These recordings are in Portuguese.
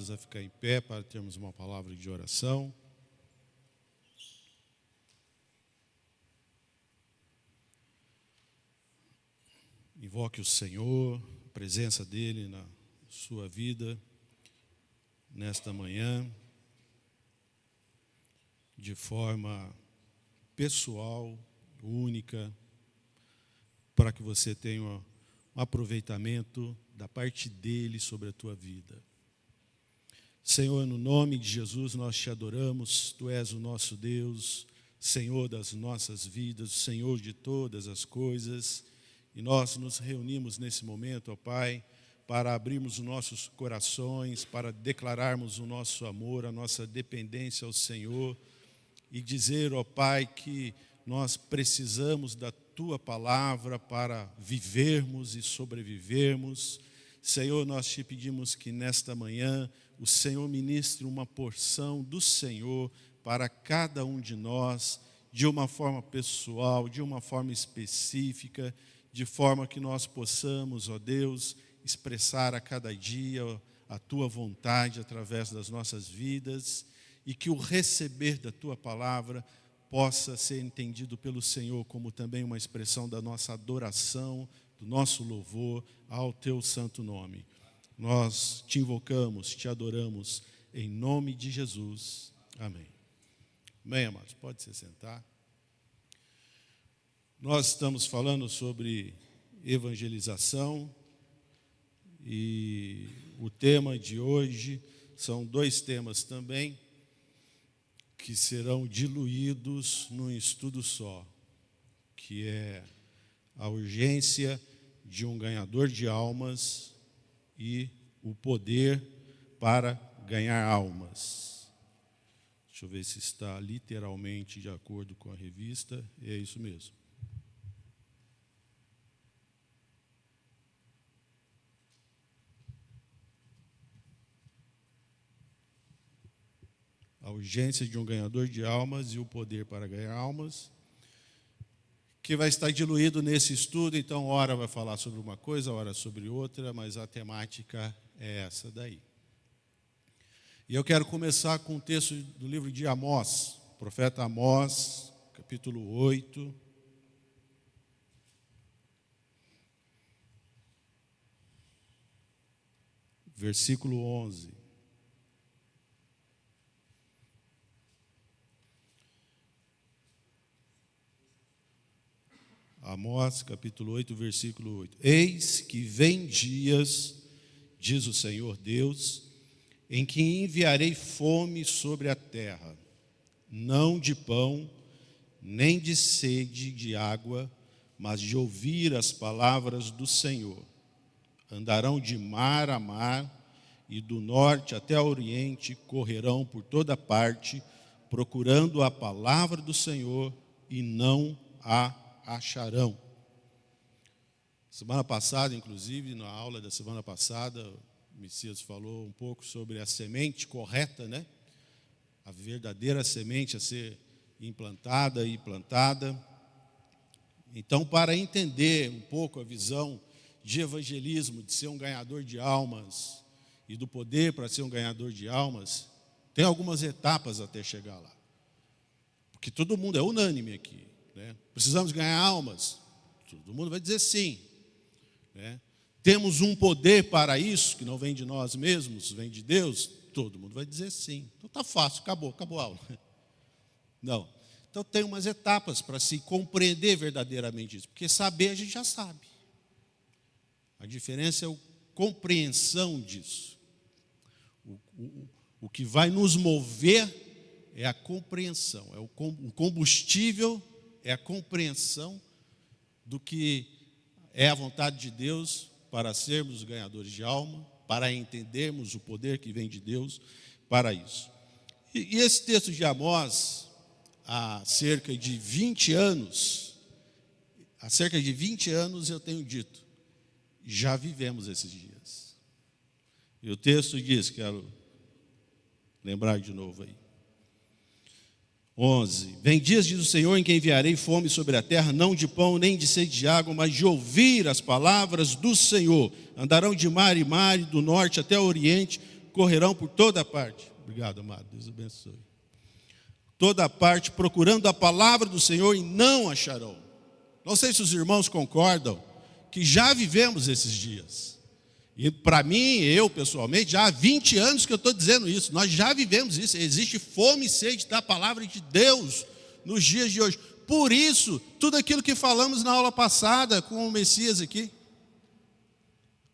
convidados a ficar em pé para termos uma palavra de oração. Invoque o Senhor, a presença dEle na sua vida, nesta manhã, de forma pessoal, única, para que você tenha um aproveitamento da parte dEle sobre a tua vida. Senhor, no nome de Jesus, nós te adoramos, Tu és o nosso Deus, Senhor das nossas vidas, Senhor de todas as coisas, e nós nos reunimos nesse momento, ó Pai, para abrirmos os nossos corações, para declararmos o nosso amor, a nossa dependência ao Senhor, e dizer, ó Pai, que nós precisamos da Tua palavra para vivermos e sobrevivermos. Senhor, nós te pedimos que nesta manhã o Senhor ministre uma porção do Senhor para cada um de nós, de uma forma pessoal, de uma forma específica, de forma que nós possamos, ó Deus, expressar a cada dia a Tua vontade através das nossas vidas, e que o receber da Tua palavra possa ser entendido pelo Senhor como também uma expressão da nossa adoração, do nosso louvor ao Teu santo nome. Nós te invocamos, te adoramos, em nome de Jesus. Amém. Bem, amados, pode se sentar. Nós estamos falando sobre evangelização e o tema de hoje são dois temas também que serão diluídos num estudo só, que é a urgência de um ganhador de almas e o poder para ganhar almas. Deixa eu ver se está literalmente de acordo com a revista. É isso mesmo. A urgência de um ganhador de almas e o poder para ganhar almas, que vai estar diluído nesse estudo. Então, ora vai falar sobre uma coisa, ora sobre outra, mas a temática é essa daí. E eu quero começar com o texto do livro de Amós, profeta Amós, capítulo 8. Versículo 11. Amós, capítulo 8, versículo 8. Eis que vem dias, diz o Senhor Deus, em que enviarei fome sobre a terra, não de pão, nem de sede de água, mas de ouvir as palavras do Senhor. Andarão de mar a mar, e do norte até o oriente, correrão por toda parte, procurando a palavra do Senhor, e não a acharão. Semana passada, inclusive, na aula da semana passada, o Messias falou um pouco sobre a semente correta, né? A verdadeira semente a ser implantada e plantada. Então, para entender um pouco a visão de evangelismo, de ser um ganhador de almas e do poder para ser um ganhador de almas, tem algumas etapas até chegar lá. Porque todo mundo é unânime aqui. Precisamos ganhar almas? Todo mundo vai dizer sim. Temos um poder para isso, que não vem de nós mesmos, vem de Deus? Todo mundo vai dizer sim. Então está fácil, acabou a aula. Não. Então tem umas etapas para se compreender verdadeiramente isso, porque saber a gente já sabe. A diferença é a compreensão disso. O que vai nos mover é a compreensão, é o combustível, é a compreensão do que é a vontade de Deus para sermos ganhadores de alma, para entendermos o poder que vem de Deus para isso. E esse texto de Amós, há cerca de 20 anos eu tenho dito, já vivemos esses dias. E o texto diz, quero lembrar de novo aí. 11. Vem dias, diz o Senhor, em que enviarei fome sobre a terra, não de pão, nem de sede de água, mas de ouvir as palavras do Senhor. Andarão de mar e mar, e do norte até o oriente, correrão por toda parte. Obrigado, amado, Deus abençoe. Toda parte procurando a palavra do Senhor e não acharão. Não sei se os irmãos concordam que já vivemos esses dias. E para mim, eu pessoalmente, já há 20 anos que eu estou dizendo isso. Nós já vivemos isso. Existe fome e sede da palavra de Deus nos dias de hoje. Por isso, tudo aquilo que falamos na aula passada com o Messias aqui,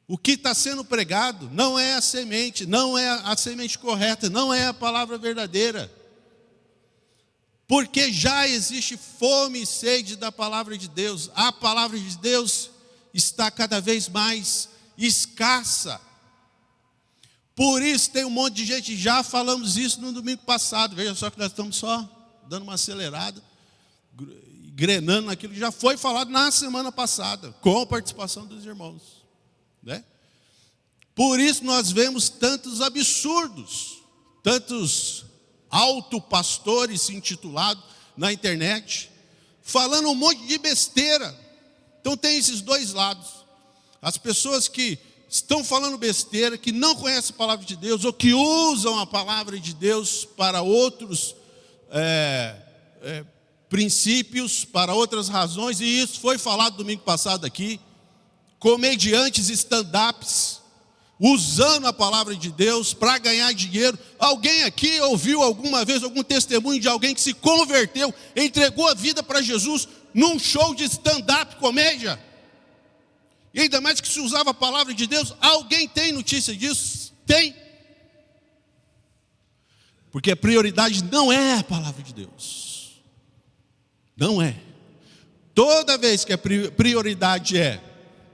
o que está sendo pregado não é a semente, não é a semente correta, não é a palavra verdadeira. Porque já existe fome e sede da palavra de Deus. A palavra de Deus está cada vez mais escassa. Por isso tem um monte de gente, já falamos isso no domingo passado. Veja só que nós estamos só dando uma acelerada, engrenando naquilo que já foi falado na semana passada, com a participação dos irmãos, né? Por isso nós vemos tantos absurdos, tantos autopastores se intitulados na internet, falando um monte de besteira. Então tem esses dois lados. As pessoas que estão falando besteira, que não conhecem a palavra de Deus, ou que usam a palavra de Deus para outros princípios, para outras razões, e isso foi falado domingo passado aqui. Comediantes stand-ups, usando a palavra de Deus para ganhar dinheiro. Alguém aqui ouviu alguma vez algum testemunho de alguém que se converteu, entregou a vida para Jesus num show de stand-up comédia? E ainda mais que se usava a palavra de Deus. Alguém tem notícia disso? Tem. Porque a prioridade não é a palavra de Deus. Não é. Toda vez que a prioridade é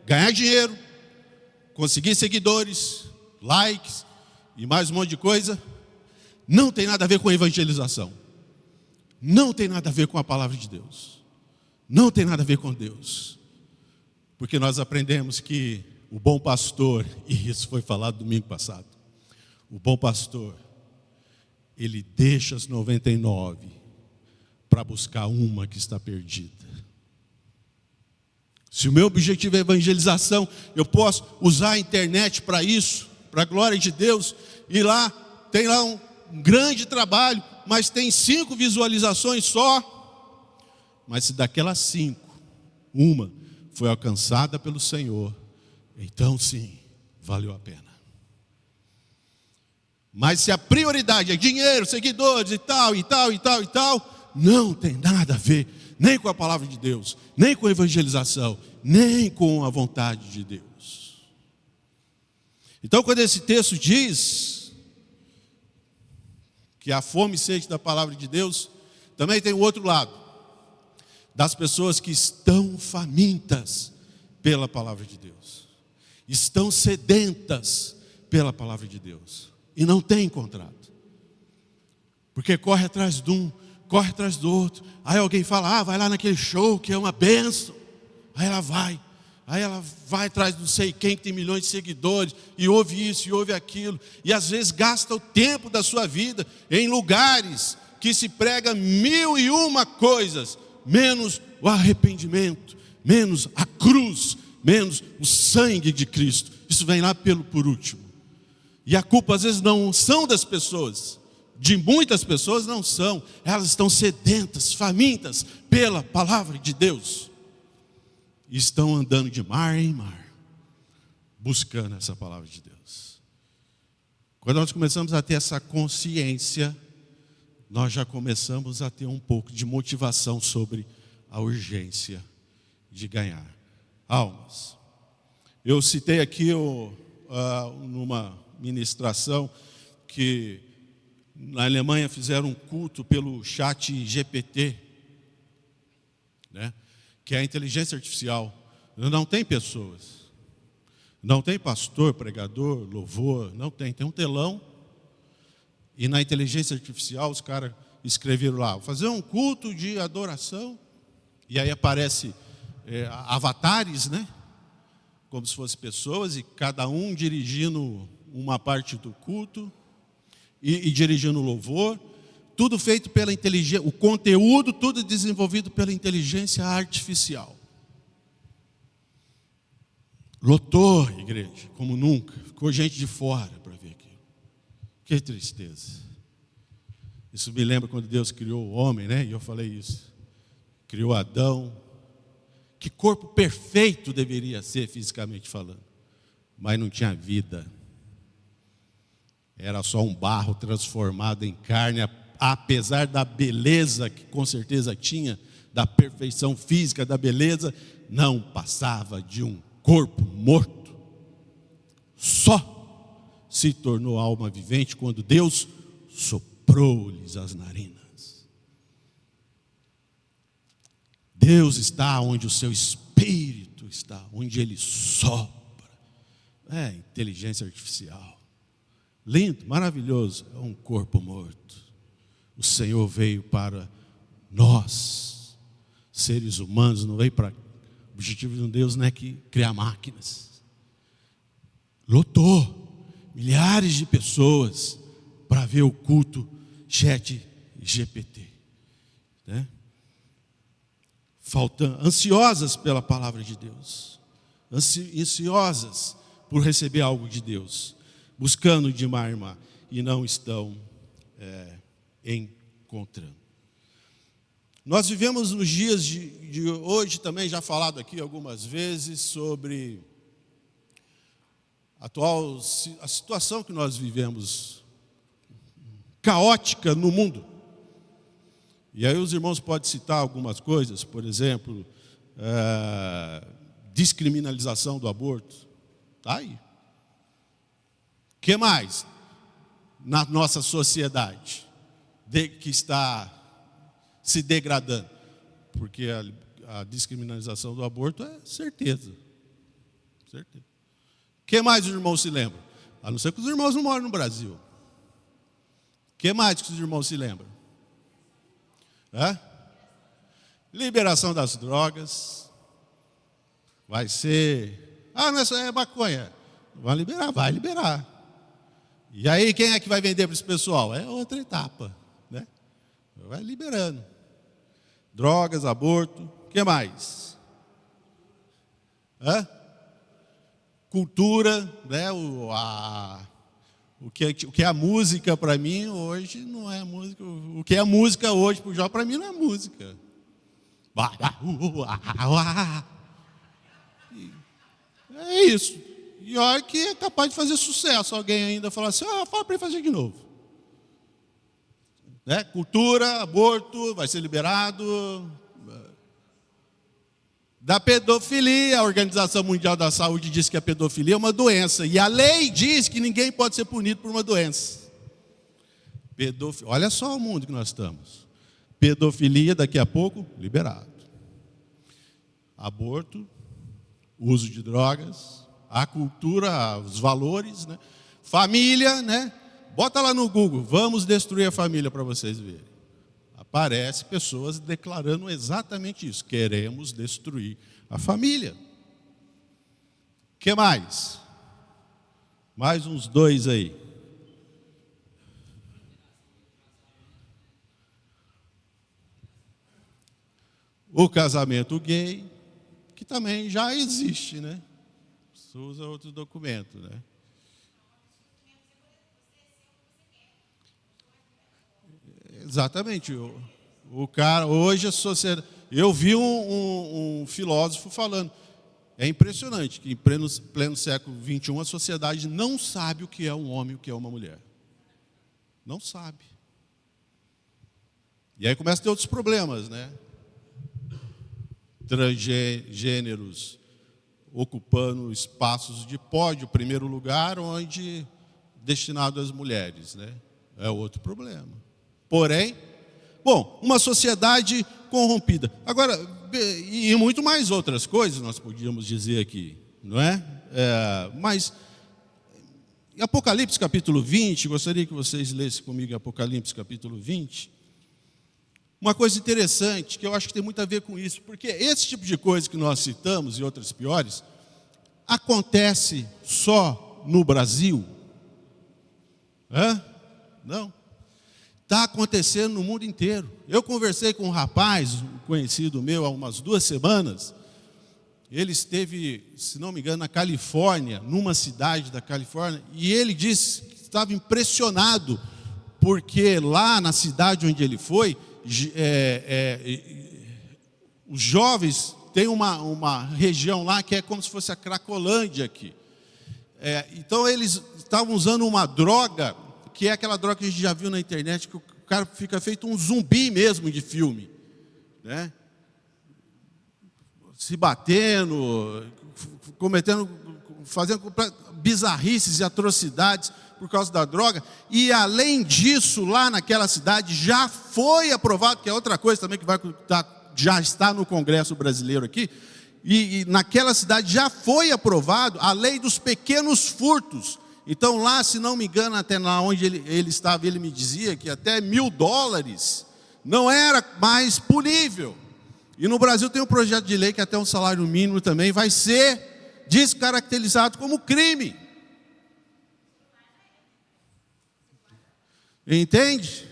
ganhar dinheiro, conseguir seguidores, likes e mais um monte de coisa, não tem nada a ver com a evangelização. Não tem nada a ver com a palavra de Deus. Não tem nada a ver com Deus. Porque nós aprendemos que o bom pastor, e isso foi falado domingo passado, o bom pastor, ele deixa as 99 para buscar uma que está perdida. Se o meu objetivo é evangelização, eu posso usar a internet para isso, para a glória de Deus, e lá, tem lá um grande trabalho, mas tem 5 visualizações só. Mas se daquelas 5, uma foi alcançada pelo Senhor, então sim, valeu a pena. Mas se a prioridade é dinheiro, seguidores e tal, não tem nada a ver, nem com a palavra de Deus, nem com a evangelização, nem com a vontade de Deus. Então, quando esse texto diz que a fome e sede da palavra de Deus, também tem o outro lado, das pessoas que estão famintas pela palavra de Deus, estão sedentas pela palavra de Deus, e não tem encontrado, porque corre atrás de um, corre atrás do outro. Aí alguém fala, vai lá naquele show que é uma bênção. Aí ela vai atrás de não sei quem que tem milhões de seguidores, e ouve isso, e ouve aquilo, e às vezes gasta o tempo da sua vida em lugares que se prega 1001 coisas, menos o arrependimento, menos a cruz, menos o sangue de Cristo. Isso vem lá por último. E a culpa às vezes não são das pessoas, de muitas pessoas não são, elas estão sedentas, famintas pela palavra de Deus, e estão andando de mar em mar, buscando essa palavra de Deus. Quando nós começamos a ter essa consciência, nós já começamos a ter um pouco de motivação sobre a urgência de ganhar almas. Eu citei aqui numa ministração que na Alemanha fizeram um culto pelo chat GPT, né? Que é a inteligência artificial. Não tem pessoas, não tem pastor, pregador, louvor, não tem. Tem um telão, e na inteligência artificial os caras escreveram lá, vou fazer um culto de adoração, e aí aparece avatares, né? Como se fossem pessoas, e cada um dirigindo uma parte do culto, e dirigindo o louvor, tudo feito pela inteligência, o conteúdo tudo desenvolvido pela inteligência artificial. Lotou a igreja, como nunca, ficou gente de fora para ver aquilo. Que tristeza. Isso me lembra quando Deus criou o homem, né? E eu falei isso. Criou Adão. Que corpo perfeito deveria ser, fisicamente falando. Mas não tinha vida. Era só um barro transformado em carne, apesar da beleza que com certeza tinha, da perfeição física, da beleza, não passava de um corpo morto. Só se tornou alma vivente quando Deus soprou-lhes as narinas. Deus está onde o seu espírito está, onde ele sopra. É inteligência artificial. Lindo, maravilhoso, é um corpo morto. O Senhor veio para nós, seres humanos, não veio para... O objetivo de um Deus não é que criar máquinas. Lotou milhares de pessoas para ver o culto ChatGPT, né? Ansiosas pela palavra de Deus, ansiosas por receber algo de Deus, buscando de mar em mar, e não estão encontrando. Nós vivemos nos dias de hoje, também já falado aqui algumas vezes, sobre a situação que nós vivemos, caótica no mundo. E aí os irmãos podem citar algumas coisas, por exemplo, descriminalização do aborto. Está aí. O que mais na nossa sociedade que está se degradando? Porque a descriminalização do aborto é certeza. Certeza. O que mais os irmãos se lembram? A não ser que os irmãos não moram no Brasil. O que mais que os irmãos se lembram? Liberação das drogas. Vai ser... não, essa é maconha. Vai liberar. E aí quem é que vai vender para esse pessoal? É outra etapa, né? Vai liberando. Drogas, aborto, o que mais? Cultura, né? O que é a música para mim hoje não é música. O que é música hoje para o Jó, para mim não é música. É isso. E olha que é capaz de fazer sucesso. Alguém ainda fala assim, fala para ele fazer de novo. Né? Cultura, aborto, vai ser liberado. Da pedofilia, a Organização Mundial da Saúde diz que a pedofilia é uma doença. E a lei diz que ninguém pode ser punido por uma doença. Olha só o mundo que nós estamos. Pedofilia, daqui a pouco, liberado. Aborto, uso de drogas, a cultura, os valores, né? Família, né? Bota lá no Google, vamos destruir a família para vocês verem. Aparece pessoas declarando exatamente isso. Queremos destruir a família. O que mais? Mais uns 2 aí. O casamento gay, que também já existe, né? Você usa outro documento, né? Exatamente. O cara, hoje a sociedade... Eu vi um filósofo falando, é impressionante que em pleno século XXI a sociedade não sabe o que é um homem e o que é uma mulher. Não sabe. E aí começa a ter outros problemas, né? Transgêneros ocupando espaços de pódio, primeiro lugar, onde destinado às mulheres, né? É outro problema. Porém, uma sociedade corrompida. Agora, e muito mais outras coisas nós podíamos dizer aqui, não é? Mas, em Apocalipse capítulo 20, gostaria que vocês lessem comigo Apocalipse capítulo 20. Uma coisa interessante, que eu acho que tem muito a ver com isso, porque esse tipo de coisa que nós citamos, e outras piores, acontece só no Brasil? Não. Está acontecendo no mundo inteiro. Eu conversei com um rapaz, um conhecido meu, há umas 2 semanas. Ele esteve, se não me engano, na Califórnia, numa cidade da Califórnia, e ele disse que estava impressionado, porque lá na cidade onde ele foi, os jovens têm uma região lá que é como se fosse a Cracolândia aqui. Então eles estavam usando uma droga, que é aquela droga que a gente já viu na internet, que o cara fica feito um zumbi mesmo de filme, né? Se batendo, fazendo bizarrices e atrocidades por causa da droga. E além disso, lá naquela cidade já foi aprovado, que é outra coisa também que já está no Congresso brasileiro aqui, e naquela cidade já foi aprovado a lei dos pequenos furtos. Então lá, se não me engano, até lá onde ele estava, ele me dizia que até $1.000 não era mais punível. E no Brasil tem um projeto de lei que até um salário mínimo também vai ser descaracterizado como crime. Entende?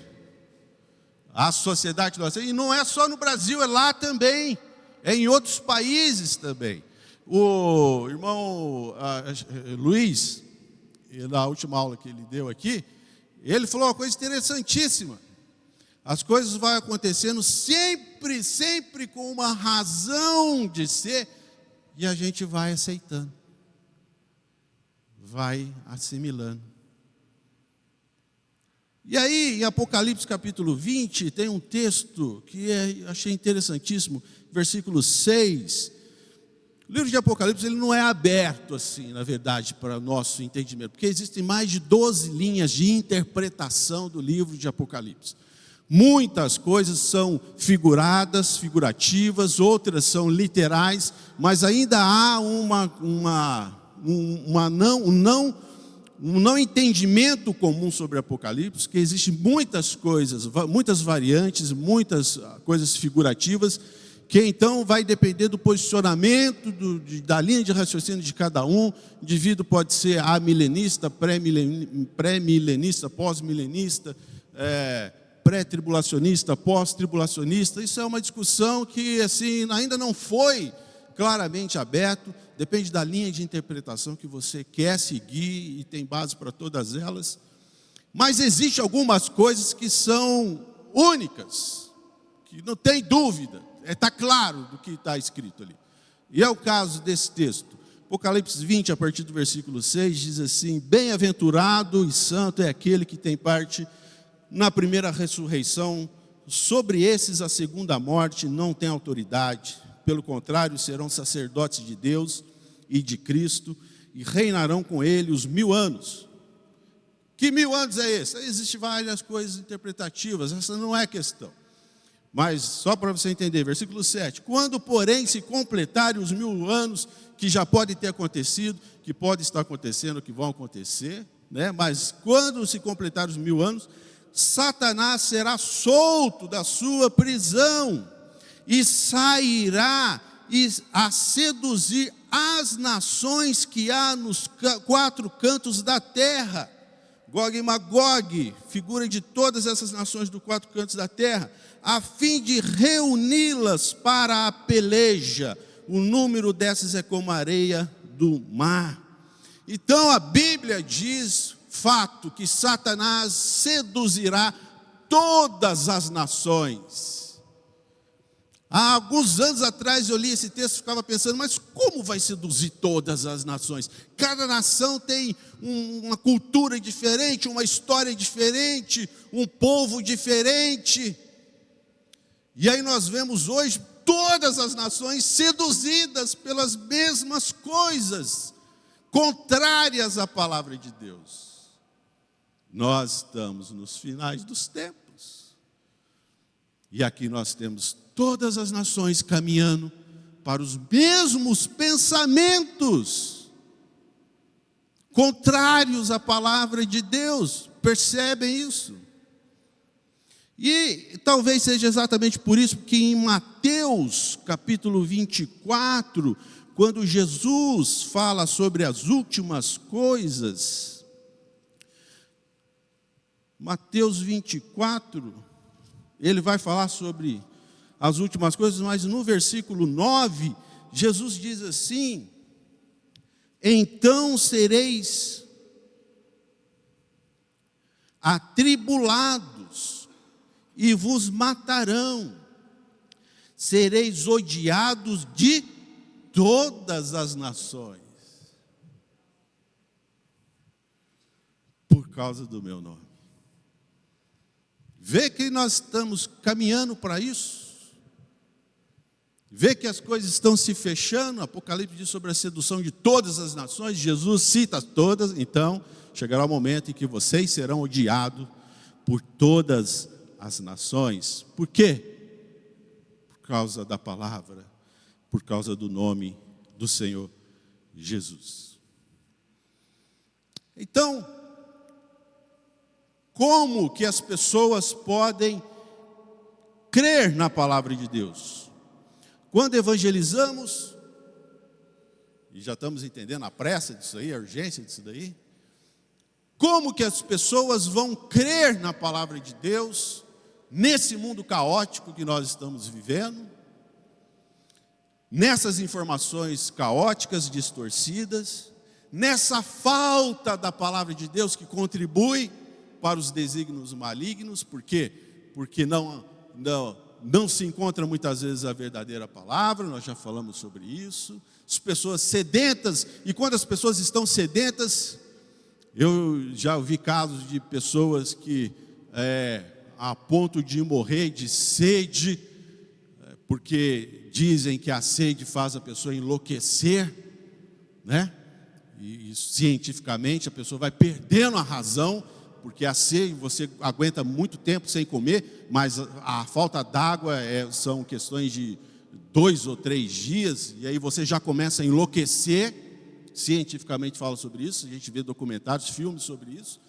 A sociedade nossa. E não é só no Brasil, é lá também. É em outros países também. O irmão Luiz, na última aula que ele deu aqui, ele falou uma coisa interessantíssima. As coisas vão acontecendo sempre com uma razão de ser, e a gente vai aceitando, vai assimilando. E aí, em Apocalipse capítulo 20, tem um texto que achei interessantíssimo, versículo 6. O livro de Apocalipse ele não é aberto assim, na verdade, para o nosso entendimento, porque existem mais de 12 linhas de interpretação do livro de Apocalipse. Muitas coisas são figurativas, outras são literais, mas ainda há um não entendimento comum sobre Apocalipse, que existem muitas coisas, muitas variantes, muitas coisas figurativas, que então vai depender do posicionamento, da linha de raciocínio de cada um. O indivíduo pode ser amilenista, pré-milenista, pós-milenista, pré-tribulacionista, pós-tribulacionista. Isso é uma discussão que assim, ainda não foi claramente aberto, depende da linha de interpretação que você quer seguir e tem base para todas elas. Mas existem algumas coisas que são únicas, que não tem dúvida, está claro do que está escrito ali. E é o caso desse texto. Apocalipse 20, a partir do versículo 6, diz assim: bem-aventurado e santo é aquele que tem parte na primeira ressurreição. Sobre esses a segunda morte não tem autoridade, pelo contrário, serão sacerdotes de Deus e de Cristo, e reinarão com ele os 1000 anos. Que 1000 anos é esse? Existem várias coisas interpretativas, essa não é a questão. Mas só para você entender, versículo 7. Quando, porém, se completarem os 1000 anos, que já podem ter acontecido, que podem estar acontecendo, que vão acontecer, né? Mas quando se completarem os 1000 anos, Satanás será solto da sua prisão e sairá a seduzir as nações que há nos 4 cantos da terra. Gog e Magog, figura de todas essas nações dos 4 cantos da terra, a fim de reuni-las para a peleja. O número dessas é como a areia do mar. Então a Bíblia diz, fato, que Satanás seduzirá todas as nações. Há alguns anos atrás eu li esse texto e ficava pensando, mas como vai seduzir todas as nações? Cada nação tem uma cultura diferente, uma história diferente, um povo diferente. E aí nós vemos hoje todas as nações seduzidas pelas mesmas coisas, contrárias à palavra de Deus. Nós estamos nos finais dos tempos. E aqui nós temos todas as nações caminhando para os mesmos pensamentos, contrários à palavra de Deus. Percebem isso? E talvez seja exatamente por isso que em Mateus capítulo 24, quando Jesus fala sobre as últimas coisas, Mateus 24, ele vai falar sobre as últimas coisas, mas no versículo 9, Jesus diz assim: então sereis atribulados, e vos matarão. Sereis odiados de todas as nações, por causa do meu nome. Vê que nós estamos caminhando para isso. Vê que as coisas estão se fechando. Apocalipse diz sobre a sedução de todas as nações. Jesus cita todas. Então, chegará o momento em que vocês serão odiados por todas as nações. Por quê? Por causa da palavra, por causa do nome do Senhor Jesus. Então, como que as pessoas podem crer na palavra de Deus? Quando evangelizamos, e já estamos entendendo a pressa disso aí, a urgência disso daí, como que as pessoas vão crer na palavra de Deus, nesse mundo caótico que nós estamos vivendo, nessas informações caóticas, distorcidas, nessa falta da palavra de Deus que contribui para os desígnios malignos? Por quê? Porque não se encontra muitas vezes a verdadeira palavra. Nós já falamos sobre isso. As pessoas sedentas, e quando as pessoas estão sedentas, eu já ouvi casos de pessoas que a ponto de morrer de sede, porque dizem que a sede faz a pessoa enlouquecer, né? E cientificamente a pessoa vai perdendo a razão, porque a sede você aguenta muito tempo sem comer, mas a falta d'água são questões de 2 ou 3 dias, e aí você já começa a enlouquecer. Cientificamente fala sobre isso, a gente vê documentários, filmes sobre isso.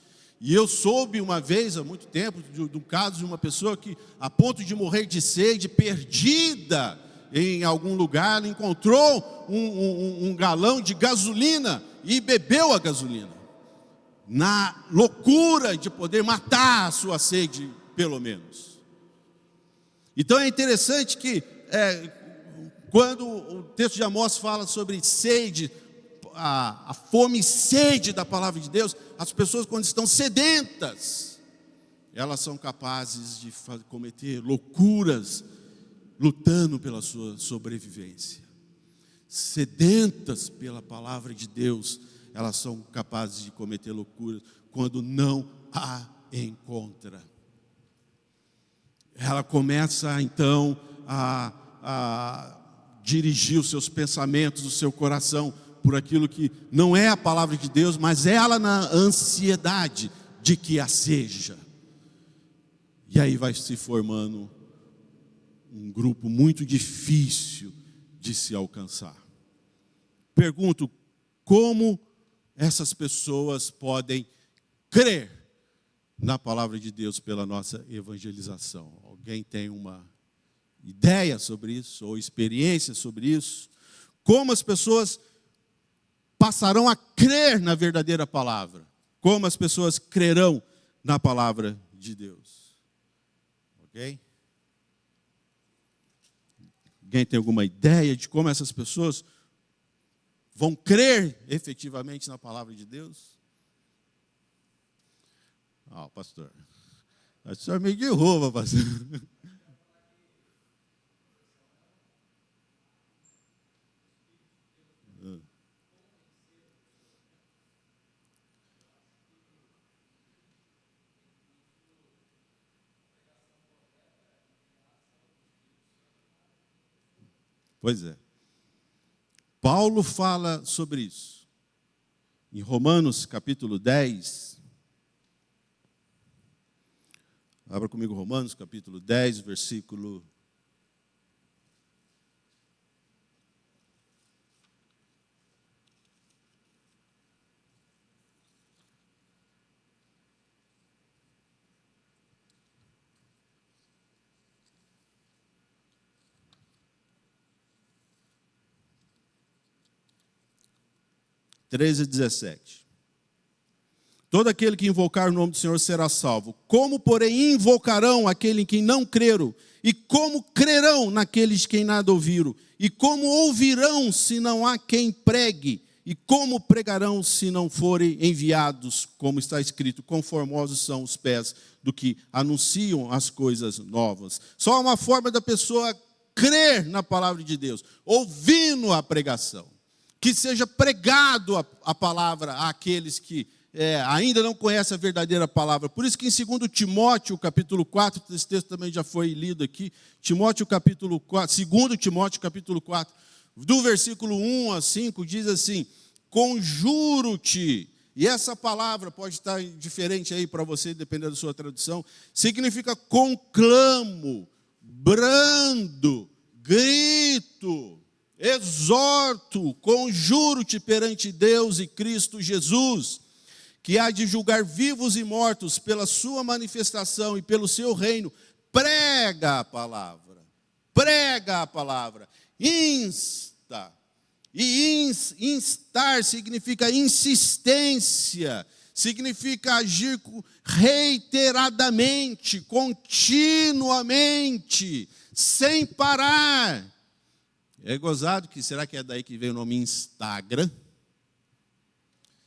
E eu soube uma vez, há muito tempo, de um caso de uma pessoa que, a ponto de morrer de sede, perdida em algum lugar, ela encontrou um galão de gasolina e bebeu a gasolina, na loucura de poder matar a sua sede, pelo menos. Então é interessante que, quando o texto de Amós fala sobre sede, a fome e sede da palavra de Deus, as pessoas, quando estão sedentas, elas são capazes de cometer loucuras, lutando pela sua sobrevivência. Sedentas pela palavra de Deus, elas são capazes de cometer loucuras quando não a encontra. Ela começa então a dirigir os seus pensamentos, o seu coração, por aquilo que não é a palavra de Deus, mas ela na ansiedade de que a seja. E aí vai se formando um grupo muito difícil de se alcançar. Pergunto, como essas pessoas podem crer na palavra de Deus pela nossa evangelização? Alguém tem uma ideia sobre isso, ou experiência sobre isso? Como as pessoas passarão a crer na verdadeira palavra? Como as pessoas crerão na palavra de Deus? Ok? Alguém tem alguma ideia de como essas pessoas vão crer efetivamente na palavra de Deus? Pastor, o senhor me derruba, pastor. Pois é. Paulo fala sobre isso. Em Romanos capítulo 10. Abra comigo Romanos capítulo 10, versículo 13 e 17. Todo aquele que invocar o nome do Senhor será salvo. Como, porém, invocarão aquele em quem não creram? E como crerão naqueles que nada ouviram? E como ouvirão se não há quem pregue? E como pregarão se não forem enviados, como está escrito, conformosos são os pés do que anunciam as coisas novas. Só uma forma da pessoa crer na palavra de Deus, ouvindo a pregação. Que seja pregado a palavra àqueles que ainda não conhecem a verdadeira palavra. Por isso que em 2 Timóteo, capítulo 4, esse texto também já foi lido aqui, Timóteo, capítulo 4, 2 Timóteo, capítulo 4, do versículo 1 a 5, diz assim: conjuro-te. E essa palavra pode estar diferente aí para você, dependendo da sua tradução. Significa conclamo, brando, grito, exorto, conjuro-te perante Deus e Cristo Jesus, que há de julgar vivos e mortos pela sua manifestação e pelo seu reino. Prega a palavra, insta. E instar significa insistência, significa agir reiteradamente, continuamente, sem parar. É gozado que, será que é daí que veio o nome Instagram?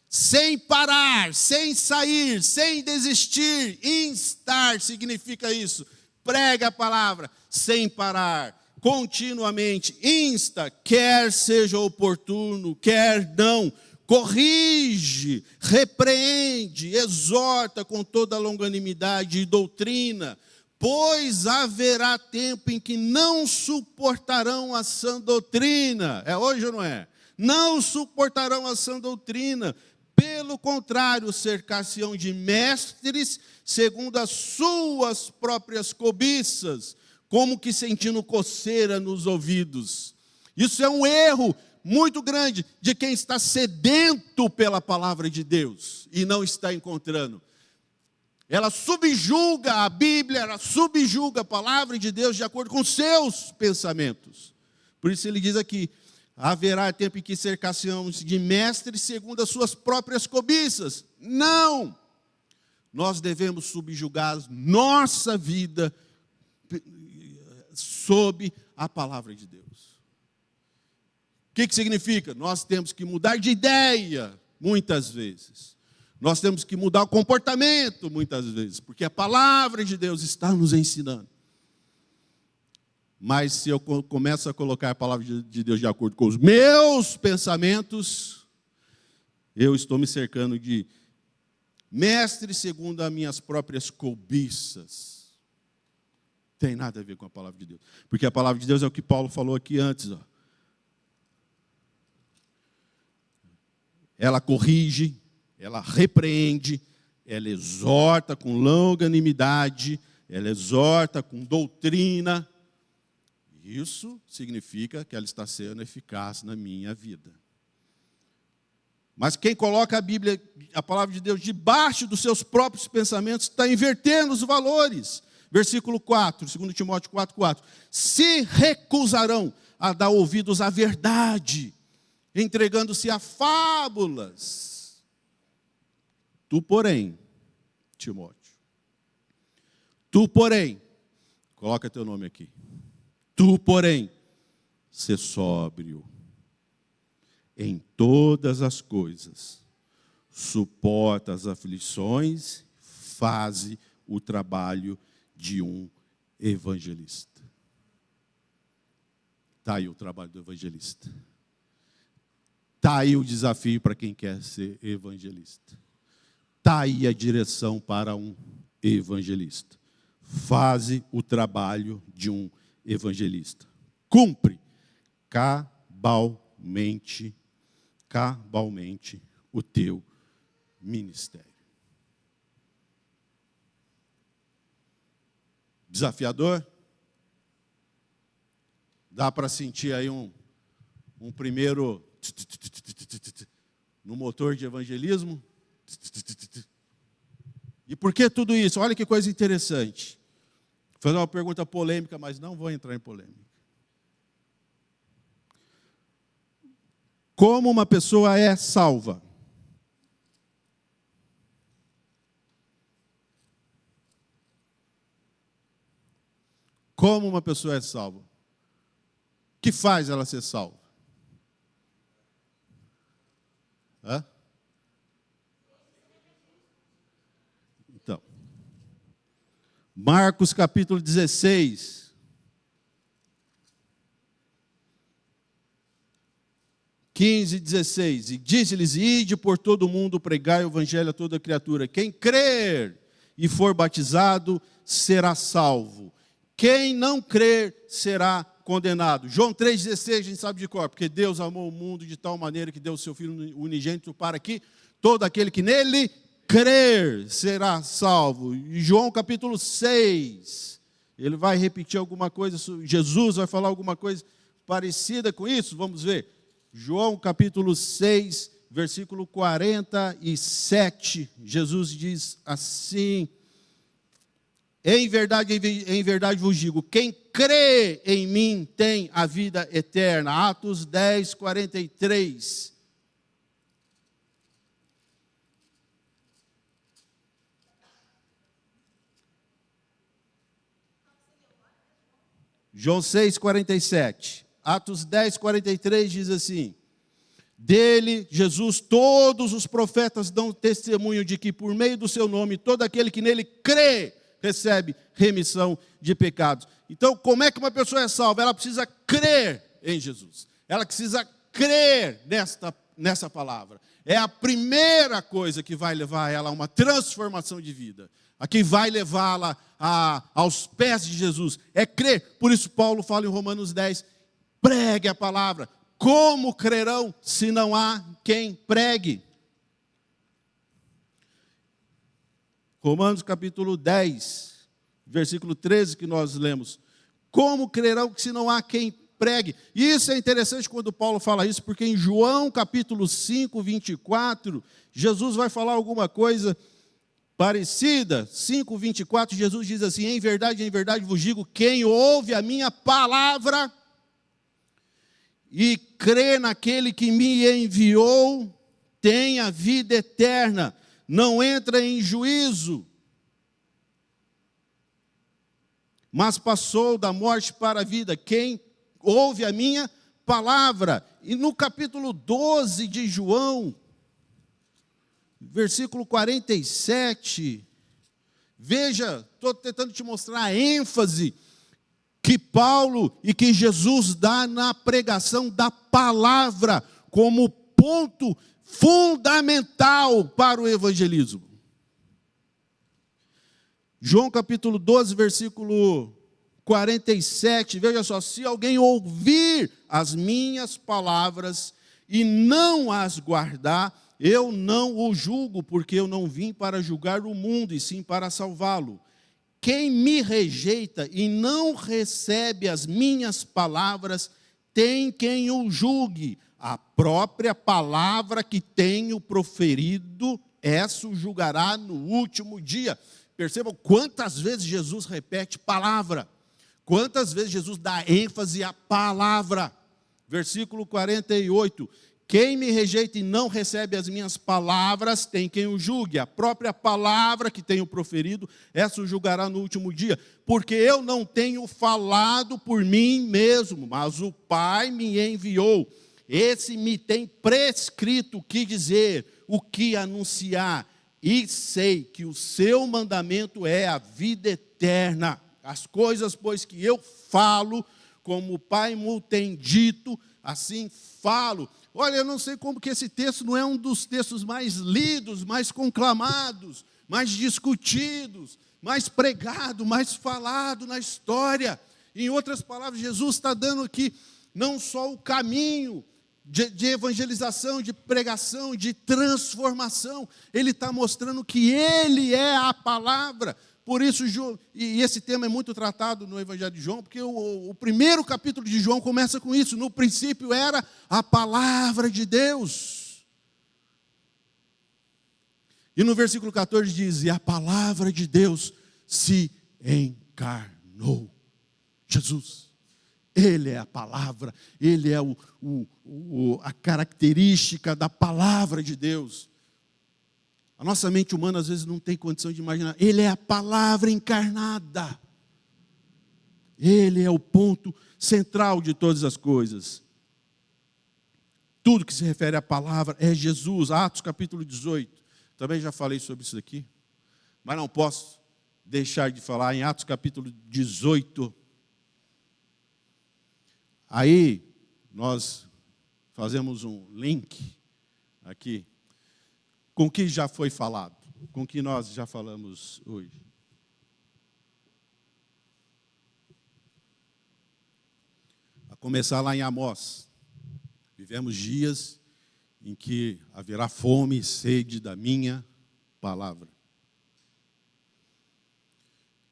Sem parar, sem sair, sem desistir. Instar significa isso. Prega a palavra, sem parar, continuamente. Insta, quer seja oportuno, quer não. Corrige, repreende, exorta com toda longanimidade e doutrina, pois haverá tempo em que não suportarão a sã doutrina. É hoje ou não é? Não suportarão a sã doutrina. Pelo contrário, cercar-se-ão de mestres segundo as suas próprias cobiças, como que sentindo coceira nos ouvidos. Isso é um erro muito grande de quem está sedento pela palavra de Deus e não está encontrando. Ela subjuga a Bíblia, ela subjuga a palavra de Deus de acordo com seus pensamentos. Por isso ele diz aqui: haverá tempo em que cercar-se-ão de mestres segundo as suas próprias cobiças. Não! Nós devemos subjugar nossa vida sob a palavra de Deus. O que significa? Nós temos que mudar de ideia, muitas vezes. Nós temos que mudar o comportamento, muitas vezes, porque a palavra de Deus está nos ensinando. Mas se eu começo a colocar a palavra de Deus de acordo com os meus pensamentos, eu estou me cercando de mestres segundo as minhas próprias cobiças. Tem nada a ver com a palavra de Deus. Porque a palavra de Deus é o que Paulo falou aqui antes. Ela corrige, ela repreende, ela exorta com longanimidade, ela exorta com doutrina. Isso significa que ela está sendo eficaz na minha vida. Mas quem coloca a Bíblia, a palavra de Deus, debaixo dos seus próprios pensamentos, está invertendo os valores. Versículo 4, 2 Timóteo 4:4. Se recusarão a dar ouvidos à verdade, entregando-se a fábulas. Tu, porém, Timóteo, coloca teu nome aqui. Tu, porém, sê sóbrio em todas as coisas, suporta as aflições, faze o trabalho de um evangelista. Está aí o trabalho do evangelista. Está aí o desafio para quem quer ser evangelista. Está aí a direção para um evangelista. Faze o trabalho de um evangelista. Cumpre cabalmente o teu ministério. Desafiador? Dá para sentir aí um primeiro no motor de evangelismo? E por que tudo isso? Olha que coisa interessante. Vou fazer uma pergunta polêmica, mas não vou entrar em polêmica. Como uma pessoa é salva? Como uma pessoa é salva? O que faz ela ser salva? Hã? Então, Marcos capítulo 16. (15 e 16) E disse-lhes: ide por todo o mundo, pregai o evangelho a toda criatura. Quem crer e for batizado será salvo. Quem não crer será condenado. João 3,16 a gente sabe de cor. Porque Deus amou o mundo de tal maneira que deu o seu Filho unigênito para que todo aquele que nele crer será salvo. E João capítulo 6, ele vai repetir alguma coisa, Jesus vai falar alguma coisa parecida com isso, vamos ver. João capítulo 6, versículo 47, Jesus diz assim: em verdade vos digo, quem crê em mim tem a vida eterna. Atos 10, 43. João 6, 47. Atos 10, 43 diz assim: dele, Jesus, todos os profetas dão testemunho de que por meio do seu nome, todo aquele que nele crê, recebe remissão de pecados. Então, como é que uma pessoa é salva? Ela precisa crer em Jesus. Ela precisa crer nessa palavra. É a primeira coisa que vai levar ela a uma transformação de vida. A que vai levá-la aos pés de Jesus. É crer. Por isso Paulo fala em Romanos 10, pregue a palavra. Como crerão se não há quem pregue? Romanos capítulo 10, versículo 13 que nós lemos. Como crerão se não há quem pregue? E isso é interessante quando Paulo fala isso, porque em João capítulo 5, 24, Jesus vai falar alguma coisa parecida. 5, 24, Jesus diz assim: em verdade vos digo, quem ouve a minha palavra e crê naquele que me enviou, tem a vida eterna, não entra em juízo, mas passou da morte para a vida. Quem ouve a minha palavra. E no capítulo 12 de João, versículo 47, veja, estou tentando te mostrar a ênfase que Paulo e que Jesus dá na pregação da palavra como ponto fundamental para o evangelismo. João capítulo 12, versículo 47, veja só: se alguém ouvir as minhas palavras e não as guardar, eu não o julgo, porque eu não vim para julgar o mundo, e sim para salvá-lo. Quem me rejeita e não recebe as minhas palavras, tem quem o julgue. A própria palavra que tenho proferido, essa o julgará no último dia. Percebam quantas vezes Jesus repete palavra. Quantas vezes Jesus dá ênfase à palavra. Versículo 48. Quem me rejeita e não recebe as minhas palavras, tem quem o julgue. A própria palavra que tenho proferido, essa o julgará no último dia. Porque eu não tenho falado por mim mesmo, mas o Pai me enviou. Esse me tem prescrito o que dizer, o que anunciar. E sei que o seu mandamento é a vida eterna. As coisas, pois, que eu falo, como o Pai me tem dito, assim falo. Olha, eu não sei como que esse texto não é um dos textos mais lidos, mais conclamados, mais discutidos, mais pregado, mais falado na história. Em outras palavras, Jesus está dando aqui não só o caminho de evangelização, de pregação, de transformação. Ele está mostrando que Ele é a palavra. Por isso, e esse tema é muito tratado no Evangelho de João, porque o primeiro capítulo de João começa com isso. No princípio era a palavra de Deus. E no versículo 14 diz: e a palavra de Deus se encarnou. Jesus. Ele é a palavra, Ele é a característica da palavra de Deus. A nossa mente humana às vezes não tem condição de imaginar. Ele é a palavra encarnada. Ele é o ponto central de todas as coisas. Tudo que se refere à palavra é Jesus. Atos capítulo 18. Também já falei sobre isso aqui. Mas não posso deixar de falar em Atos capítulo 18. Aí nós fazemos um link aqui com o que já foi falado, com o que nós já falamos hoje. A começar lá em Amós. Vivemos dias em que haverá fome e sede da minha palavra.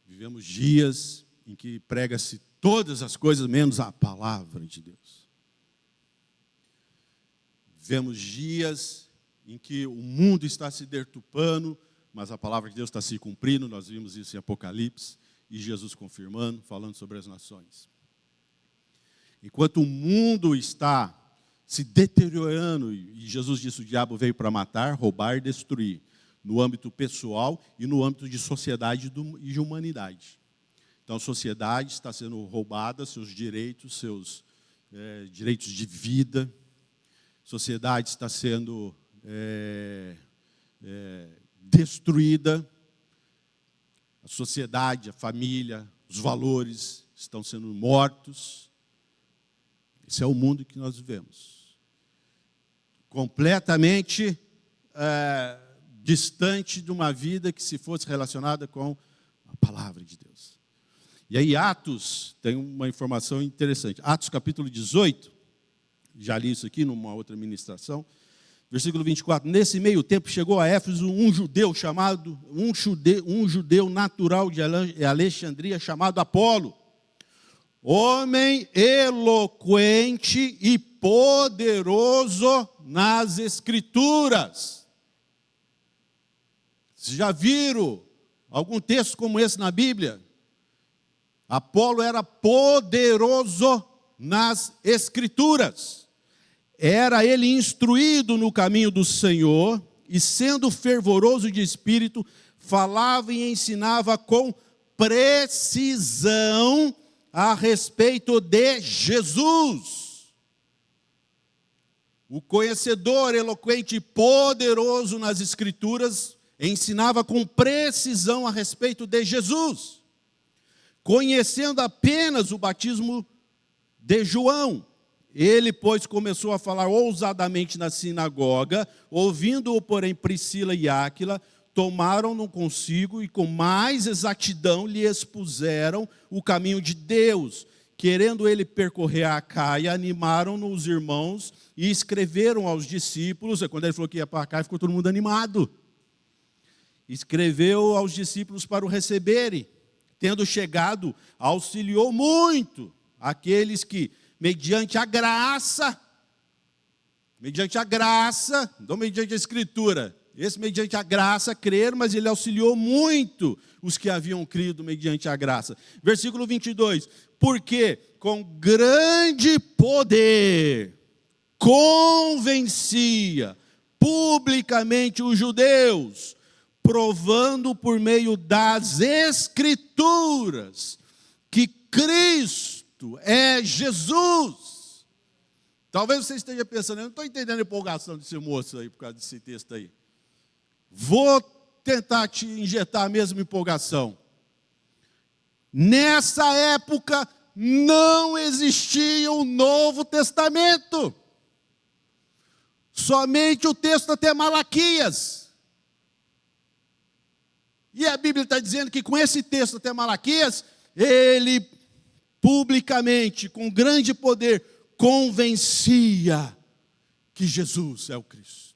Vivemos dias em que prega-se todas as coisas menos a palavra de Deus. Vivemos dias em que o mundo está se deturpando, mas a palavra de Deus está se cumprindo. Nós vimos isso em Apocalipse, e Jesus confirmando, falando sobre as nações. Enquanto o mundo está se deteriorando, e Jesus disse: o diabo veio para matar, roubar e destruir, no âmbito pessoal e no âmbito de sociedade e de humanidade. Então, a sociedade está sendo roubada, seus direitos direitos de vida. A sociedade está sendo destruída. A sociedade, a família, os valores estão sendo mortos. Esse é o mundo que nós vivemos. Completamente distante de uma vida que se fosse relacionada com a palavra de Deus. E aí Atos tem uma informação interessante. Atos capítulo 18, já li isso aqui numa outra ministração, versículo 24. Nesse meio tempo chegou a Éfeso um judeu natural de Alexandria, chamado Apolo, homem eloquente e poderoso nas Escrituras. Vocês já viram algum texto como esse na Bíblia? Apolo era poderoso nas Escrituras. Era ele instruído no caminho do Senhor, e sendo fervoroso de espírito, falava e ensinava com precisão a respeito de Jesus. O conhecedor eloquente e poderoso nas Escrituras ensinava com precisão a respeito de Jesus, conhecendo apenas o batismo de João. Ele, pois, começou a falar ousadamente na sinagoga, ouvindo-o, porém, Priscila e Áquila, tomaram-no consigo e com mais exatidão lhe expuseram o caminho de Deus. Querendo ele percorrer a Acaia, animaram-no os irmãos e escreveram aos discípulos. Quando ele falou que ia para a Acaia, ficou todo mundo animado. Escreveu aos discípulos para o receberem. Tendo chegado, auxiliou muito aqueles que, mediante a graça, não mediante a Escritura, esse mediante a graça creram, mas ele auxiliou muito os que haviam crido mediante a graça. Versículo 22, porque com grande poder convencia publicamente os judeus, provando por meio das Escrituras que Cristo é Jesus. Talvez você esteja pensando: eu não estou entendendo a empolgação desse moço aí por causa desse texto aí. Vou tentar te injetar a mesma empolgação. Nessa época não existia o Novo Testamento. Somente o texto até Malaquias. E a Bíblia está dizendo que com esse texto até Malaquias, ele publicamente, com grande poder, convencia que Jesus é o Cristo.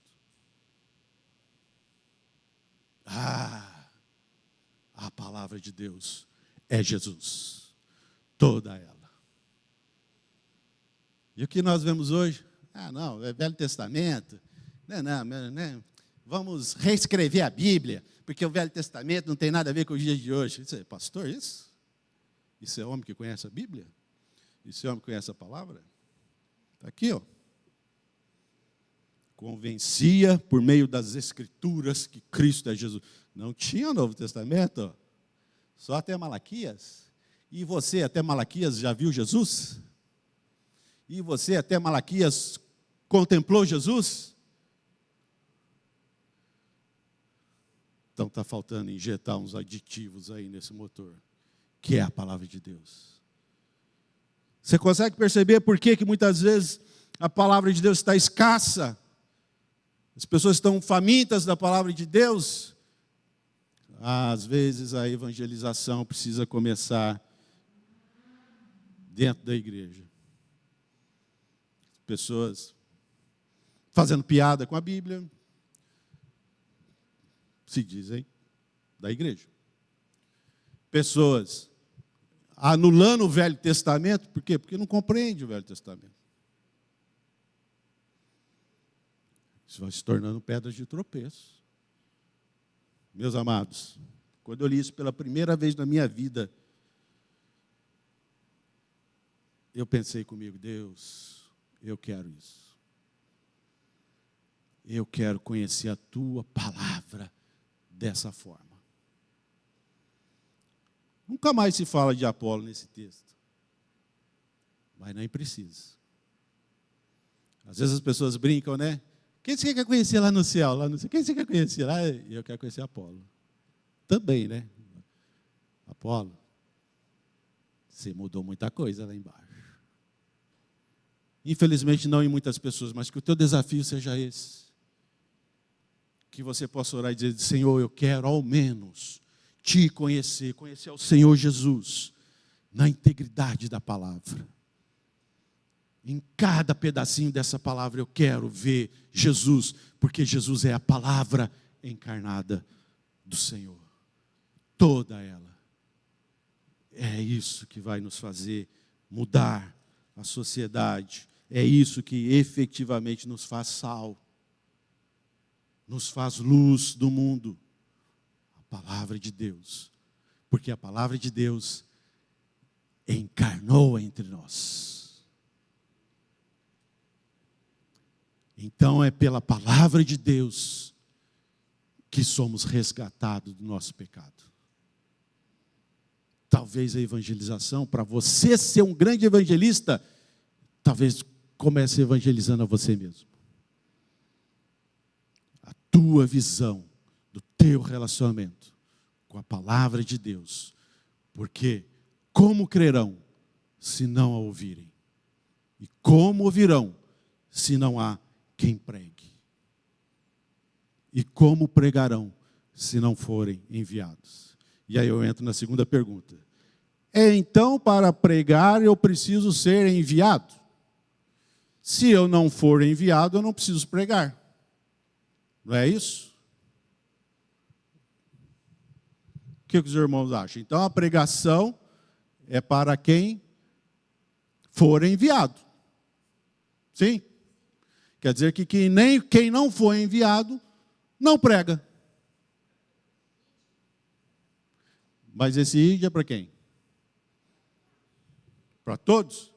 A palavra de Deus é Jesus, toda ela. E o que nós vemos hoje? Não, é Velho Testamento. Não. Vamos reescrever a Bíblia, porque o Velho Testamento não tem nada a ver com os dias de hoje. Isso é pastor, isso? Isso é homem que conhece a Bíblia? Isso é homem que conhece a palavra? Está aqui, ó. Convencia por meio das Escrituras que Cristo é Jesus. Não tinha o Novo Testamento, ó. Só até Malaquias. E você até Malaquias já viu Jesus? E você até Malaquias contemplou Jesus? Então está faltando injetar uns aditivos aí nesse motor, que é a palavra de Deus. Você consegue perceber por que muitas vezes a palavra de Deus está escassa? As pessoas estão famintas da palavra de Deus? Às vezes a evangelização precisa começar dentro da igreja. Pessoas fazendo piada com a Bíblia, se dizem da igreja. Pessoas anulando o Velho Testamento, por quê? Porque não compreende o Velho Testamento. Isso vai se tornando pedras de tropeço. Meus amados, quando eu li isso pela primeira vez na minha vida, eu pensei comigo, Deus, eu quero isso. Eu quero conhecer a tua palavra dessa forma. Nunca mais se fala de Apolo nesse texto. Mas nem precisa. Às vezes as pessoas brincam, né? Quem você quer conhecer lá no céu? Quem você quer conhecer lá? Eu quero conhecer Apolo. Também, né? Apolo, você mudou muita coisa lá embaixo. Infelizmente não em muitas pessoas, mas que o teu desafio seja esse. Que você possa orar e dizer, Senhor, eu quero ao menos te conhecer ao Senhor Jesus, na integridade da palavra. Em cada pedacinho dessa palavra eu quero ver Jesus, porque Jesus é a palavra encarnada do Senhor. Toda ela. É isso que vai nos fazer mudar a sociedade. É isso que efetivamente nos faz sal. Nos faz luz do mundo. A palavra de Deus. Porque a palavra de Deus encarnou entre nós. Então é pela palavra de Deus que somos resgatados do nosso pecado. Talvez a evangelização, para você ser um grande evangelista, talvez comece evangelizando a você mesmo. A tua visão do teu relacionamento com a palavra de Deus. Porque como crerão se não a ouvirem? E como ouvirão se não há quem pregue? E como pregarão se não forem enviados? E aí eu entro na segunda pergunta. Então, para pregar, eu preciso ser enviado? Se eu não for enviado, eu não preciso pregar. Não é isso? O que os irmãos acham? Então, a pregação é para quem for enviado. Sim? Quer dizer que quem não for enviado, não prega. Mas esse id é para quem? Para todos?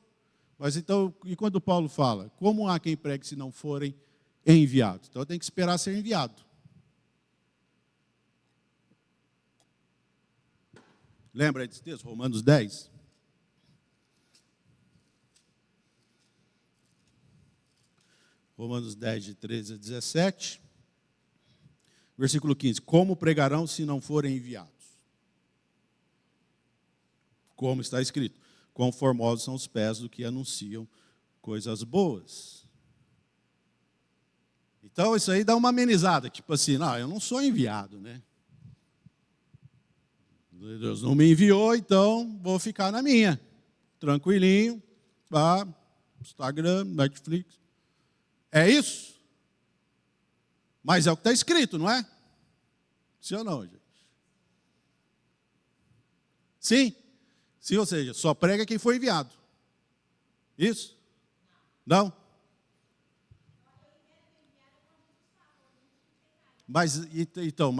Mas então, e quando Paulo fala? Como há quem pregue se não forem enviados? Então tem que esperar ser enviado. Lembra desse texto? Romanos 10? Romanos 10, de 13 a 17. Versículo 15. Como pregarão se não forem enviados? Como está escrito. Quão formosos são os pés do que anunciam coisas boas. Então, isso aí dá uma amenizada. Tipo assim, não, eu não sou enviado, né? Deus não me enviou, então vou ficar na minha. Tranquilinho. Instagram, Netflix. É isso? Mas é o que está escrito, não é? Sim ou não, gente? Sim? Sim, ou seja, só prega quem foi enviado. Isso? Não? Mas, então,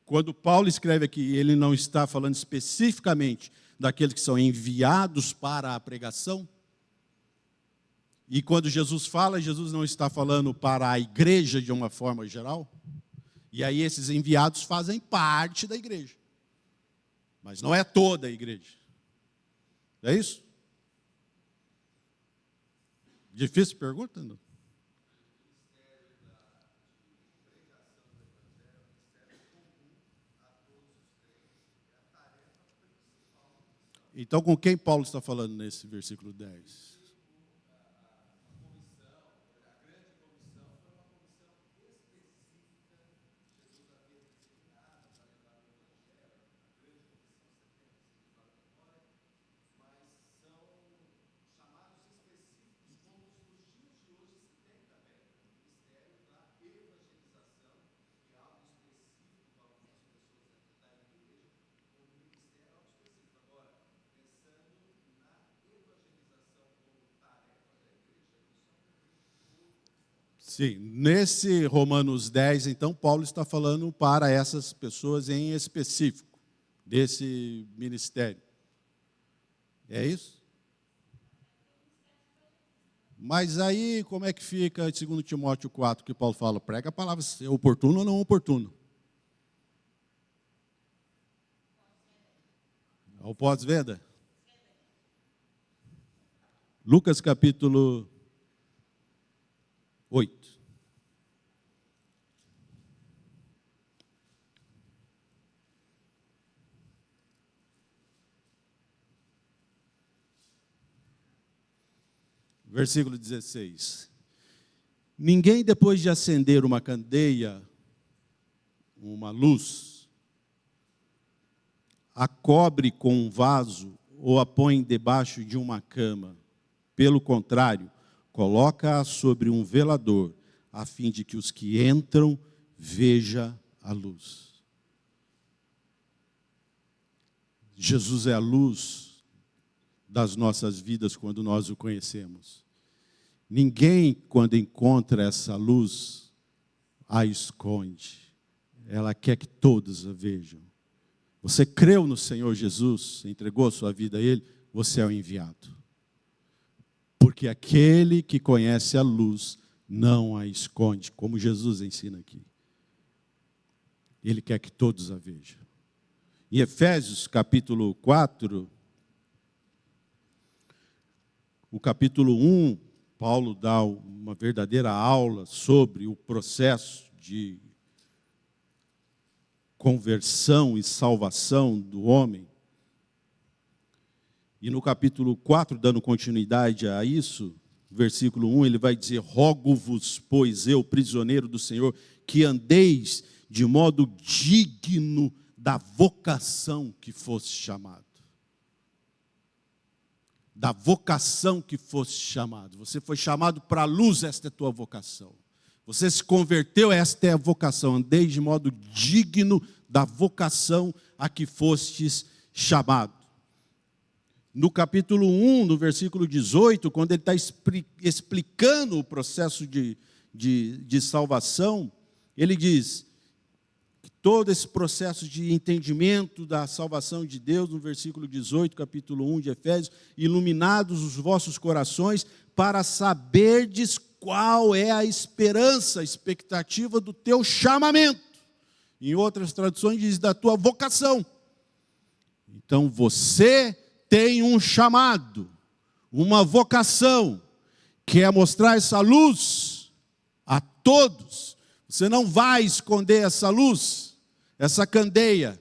quando Paulo escreve aqui, ele não está falando especificamente daqueles que são enviados para a pregação? E quando Jesus fala, Jesus não está falando para a igreja de uma forma geral? E aí esses enviados fazem parte da igreja. Mas não é toda a igreja. É isso? Difícil pergunta? Não? Então, com quem Paulo está falando nesse versículo 10? Sim, nesse Romanos 10, então, Paulo está falando para essas pessoas em específico, desse ministério. É isso? Mas aí, como é que fica em 2 Timóteo 4, que Paulo fala? Prega a palavra, se é oportuno ou não oportuno? Ao pós-venda? Lucas capítulo 8. Versículo 16. Ninguém, depois de acender uma candeia, uma luz, a cobre com um vaso ou a põe debaixo de uma cama. Pelo contrário, coloca-a sobre um velador, a fim de que os que entram vejam a luz. Jesus é a luz das nossas vidas quando nós o conhecemos. Ninguém, quando encontra essa luz, a esconde. Ela quer que todos a vejam. Você creu no Senhor Jesus, entregou sua vida a Ele, você é o enviado. Porque aquele que conhece a luz não a esconde, como Jesus ensina aqui. Ele quer que todos a vejam. Em Efésios capítulo 4, o capítulo 1, Paulo dá uma verdadeira aula sobre o processo de conversão e salvação do homem. E no capítulo 4, dando continuidade a isso, versículo 1, ele vai dizer: rogo-vos, pois eu, prisioneiro do Senhor, que andeis de modo digno da vocação que fosse chamado. Da vocação que fosse chamado. Você foi chamado para a luz, esta é a tua vocação. Você se converteu, esta é a vocação. Andeis de modo digno da vocação a que fostes chamado. No capítulo 1, no versículo 18, quando ele está explicando o processo de salvação, ele diz que todo esse processo de entendimento da salvação de Deus, no versículo 18, capítulo 1 de Efésios, iluminados os vossos corações, para saberdes qual é a esperança, a expectativa do teu chamamento. Em outras traduções diz da tua vocação. Então você tem um chamado, uma vocação, que é mostrar essa luz a todos. Você não vai esconder essa luz, essa candeia.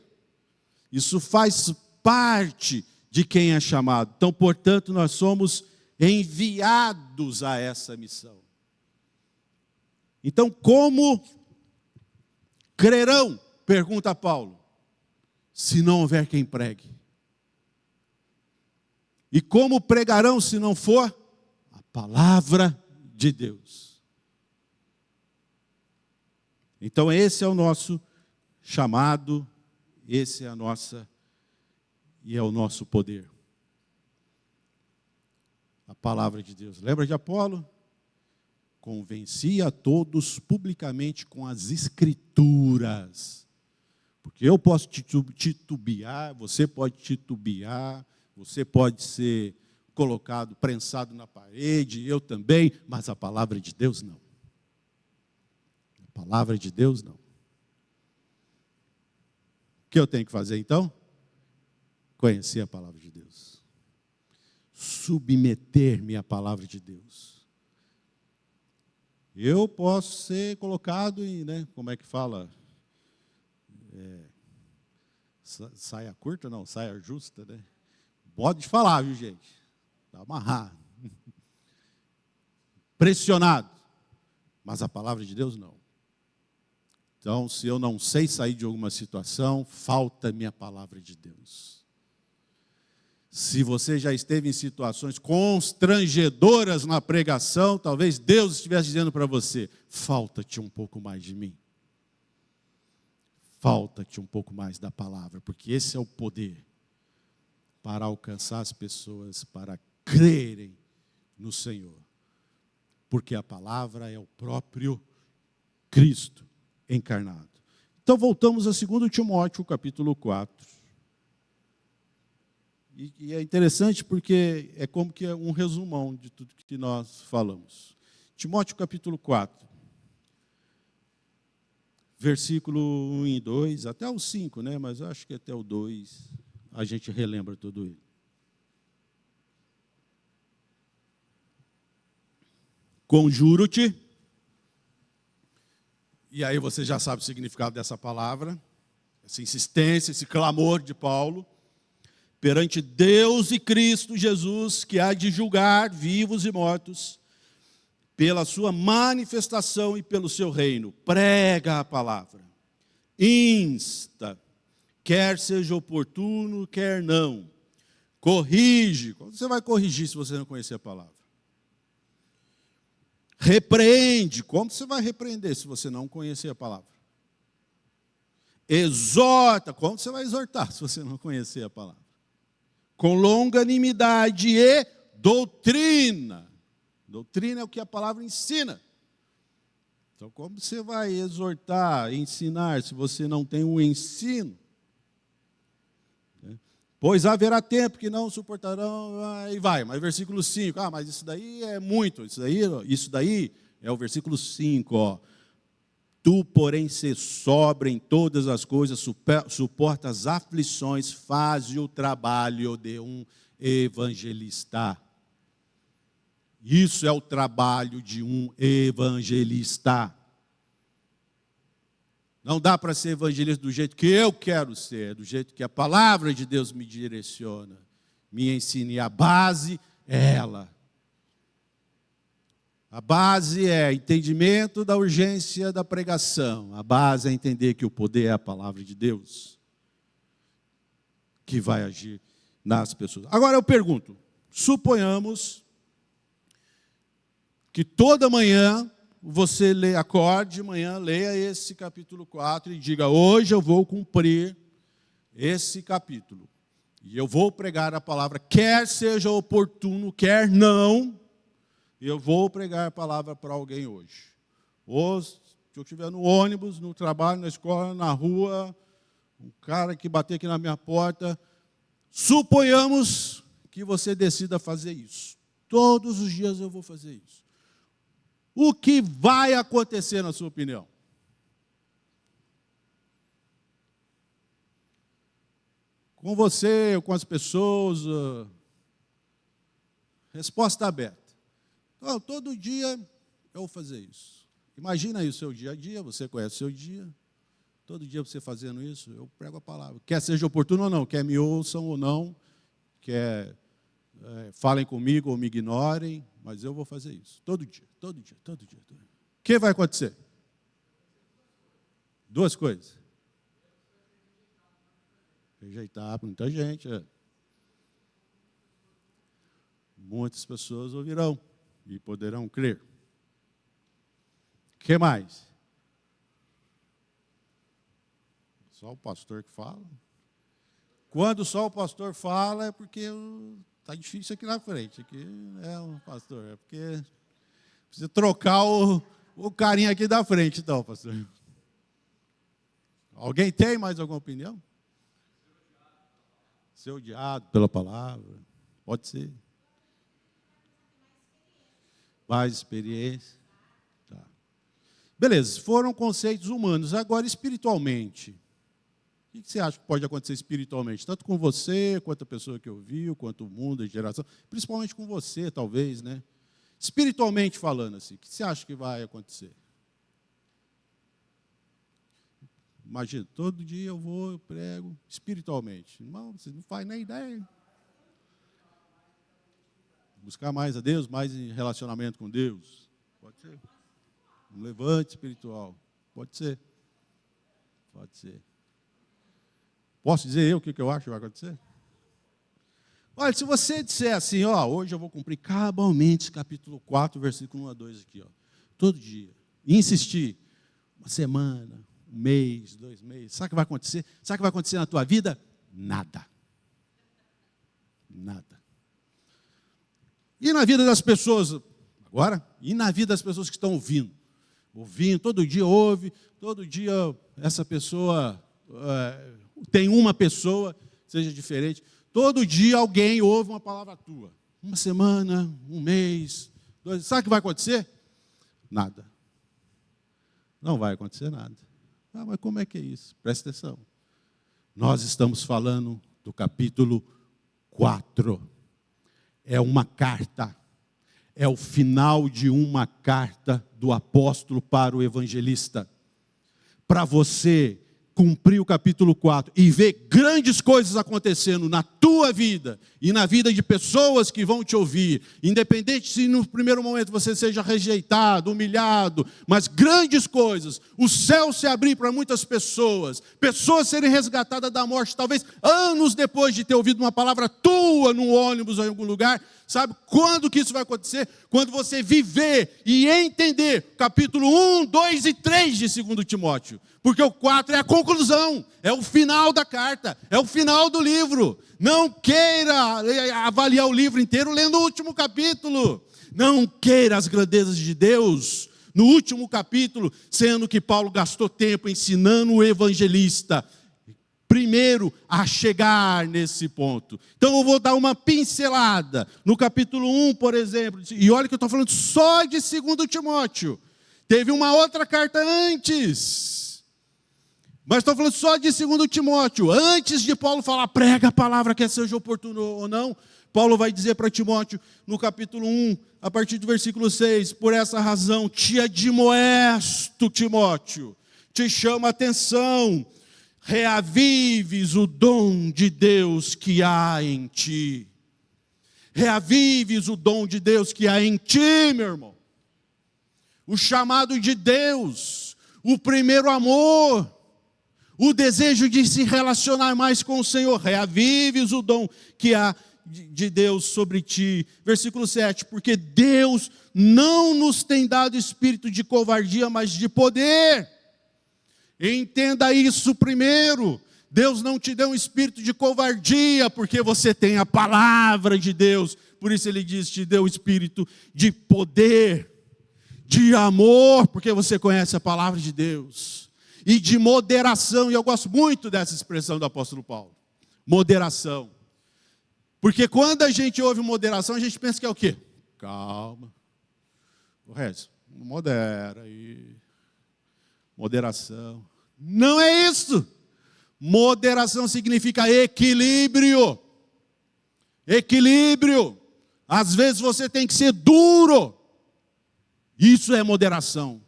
Isso faz parte de quem é chamado. Então, portanto, nós somos enviados a essa missão. Então, como crerão, pergunta Paulo, se não houver quem pregue? E como pregarão se não for a palavra de Deus? Então esse é o nosso chamado, esse é a nossa e é o nosso poder. A palavra de Deus. Lembra de Apolo? Convencia a todos publicamente com as escrituras. Porque eu posso titubear, você pode titubear, você pode ser colocado, prensado na parede, eu também, mas a palavra de Deus não. A palavra de Deus não. O que eu tenho que fazer então? Conhecer a palavra de Deus. Submeter-me à palavra de Deus. Eu posso ser colocado em, como é que fala? Saia curta? Não, saia justa, Pode falar, viu, gente? Está amarrado. Pressionado. Mas a palavra de Deus não. Então, se eu não sei sair de alguma situação, falta-me a palavra de Deus. Se você já esteve em situações constrangedoras na pregação, talvez Deus estivesse dizendo para você: falta-te um pouco mais de mim. Falta-te um pouco mais da palavra, porque esse é o poder para alcançar as pessoas, para crerem no Senhor. Porque a palavra é o próprio Cristo encarnado. Então voltamos a 2 Timóteo, capítulo 4. E é interessante porque é como que é um resumão de tudo que nós falamos. Timóteo, capítulo 4. Versículo 1 e 2, até o 5, né? Mas eu acho que até o 2 a gente relembra tudo isso. Conjuro-te, e aí você já sabe o significado dessa palavra, essa insistência, esse clamor de Paulo, perante Deus e Cristo Jesus, que há de julgar vivos e mortos, pela sua manifestação e pelo seu reino. Prega a palavra, insta, quer seja oportuno, quer não. Corrige. Como você vai corrigir se você não conhecer a palavra? Repreende. Como você vai repreender se você não conhecer a palavra? Exorta. Como você vai exortar se você não conhecer a palavra? Com longanimidade e doutrina. Doutrina é o que a palavra ensina. Então, como você vai exortar, ensinar, se você não tem um ensino? Pois haverá tempo que não suportarão, e vai. Mas versículo 5, mas isso daí é muito. Isso daí é o versículo 5, ó. Tu, porém, se sobra em todas as coisas, suporta as aflições, faz o trabalho de um evangelista. Isso é o trabalho de um evangelista. Não dá para ser evangelista do jeito que eu quero ser, do jeito que a palavra de Deus me direciona, me ensina. E a base é ela. A base é entendimento da urgência da pregação. A base é entender que o poder é a palavra de Deus, que vai agir nas pessoas. Agora eu pergunto, suponhamos que toda manhã você acorde de manhã, leia esse capítulo 4 e diga: hoje eu vou cumprir esse capítulo. E eu vou pregar a palavra, quer seja oportuno, quer não, eu vou pregar a palavra para alguém hoje. Ou se eu estiver no ônibus, no trabalho, na escola, na rua, um cara que bater aqui na minha porta, suponhamos que você decida fazer isso. Todos os dias eu vou fazer isso. O que vai acontecer, na sua opinião? Com você, ou com as pessoas, resposta aberta. Então, todo dia eu vou fazer isso. Imagina aí o seu dia a dia, você conhece o seu dia. Todo dia você fazendo isso, eu prego a palavra. Quer seja oportuno ou não, quer me ouçam ou não, quer falem comigo ou me ignorem, mas eu vou fazer isso. Todo dia, todo dia, todo dia. O que vai acontecer? Duas coisas. Rejeitar muita gente. Muitas pessoas ouvirão e poderão crer. O que mais? Só o pastor que fala. Quando só o pastor fala, é porque está difícil aqui na frente. Aqui é um pastor. É porque precisa trocar o carinha aqui da frente, então, pastor. Alguém tem mais alguma opinião? Ser odiado pela palavra. Pode ser. Mais experiência. Tá. Beleza, foram conceitos humanos. Agora, espiritualmente. O que você acha que pode acontecer espiritualmente? Tanto com você, quanto a pessoa que ouviu, quanto o mundo, a geração. Principalmente com você, talvez, né? Espiritualmente falando assim, o que você acha que vai acontecer? Imagina, todo dia eu prego espiritualmente. Irmão, você não faz nem ideia. Buscar mais a Deus, mais em relacionamento com Deus. Pode ser. Um levante espiritual. Pode ser. Pode ser. Posso dizer eu o que eu acho que vai acontecer? Olha, se você disser assim, hoje eu vou cumprir cabalmente capítulo 4, versículo 1 a 2 aqui, todo dia, e insistir, uma semana, um mês, 2 meses, sabe o que vai acontecer? Sabe o que vai acontecer na tua vida? Nada. Nada. E na vida das pessoas, agora, e na vida das pessoas que estão ouvindo, todo dia ouve, todo dia essa pessoa, tem uma pessoa, seja diferente, todo dia alguém ouve uma palavra tua. Uma semana, um mês, 2, sabe o que vai acontecer? Nada. Não vai acontecer nada. Mas como é que é isso? Presta atenção. Nós estamos falando do capítulo 4. É uma carta. É o final de uma carta do apóstolo para o evangelista. Para você cumprir o capítulo 4 e ver grandes coisas acontecendo na tua vida e na vida de pessoas que vão te ouvir, independente se no primeiro momento você seja rejeitado, humilhado, mas grandes coisas, o céu se abrir para muitas pessoas serem resgatadas da morte, talvez anos depois de ter ouvido uma palavra tua num ônibus ou em algum lugar. Sabe quando que isso vai acontecer? Quando você viver e entender capítulo 1, 2 e 3 de 2 Timóteo. Porque o 4 é a conclusão, é o final da carta, é o final do livro. Não queira avaliar o livro inteiro lendo o último capítulo. Não queira as grandezas de Deus no último capítulo, sendo que Paulo gastou tempo ensinando o evangelista primeiro a chegar nesse ponto. Então eu vou dar uma pincelada no capítulo 1, por exemplo, e olha que eu estou falando só de 2 Timóteo. Teve uma outra carta antes, mas estou falando só de 2 Timóteo. Antes de Paulo falar, prega a palavra, quer seja oportuno ou não, Paulo vai dizer para Timóteo, no capítulo 1, a partir do versículo 6, por essa razão te admoesto, Timóteo, te chamo a atenção, reavives o dom de Deus que há em ti. Reavives o dom de Deus que há em ti, meu irmão. O chamado de Deus, o primeiro amor, o desejo de se relacionar mais com o Senhor. Reavives o dom que há de Deus sobre ti. Versículo 7, porque Deus não nos tem dado espírito de covardia, mas de poder. Entenda isso primeiro. Deus não te deu um espírito de covardia, porque você tem a palavra de Deus. Por isso ele diz, te deu o espírito de poder, de amor, porque você conhece a palavra de Deus. E de moderação, e eu gosto muito dessa expressão do apóstolo Paulo. Moderação. Porque quando a gente ouve moderação, a gente pensa que é o quê? Calma. O resto, modera aí. Moderação. Não é isso. Moderação significa equilíbrio. Equilíbrio. Às vezes você tem que ser duro. Isso é moderação.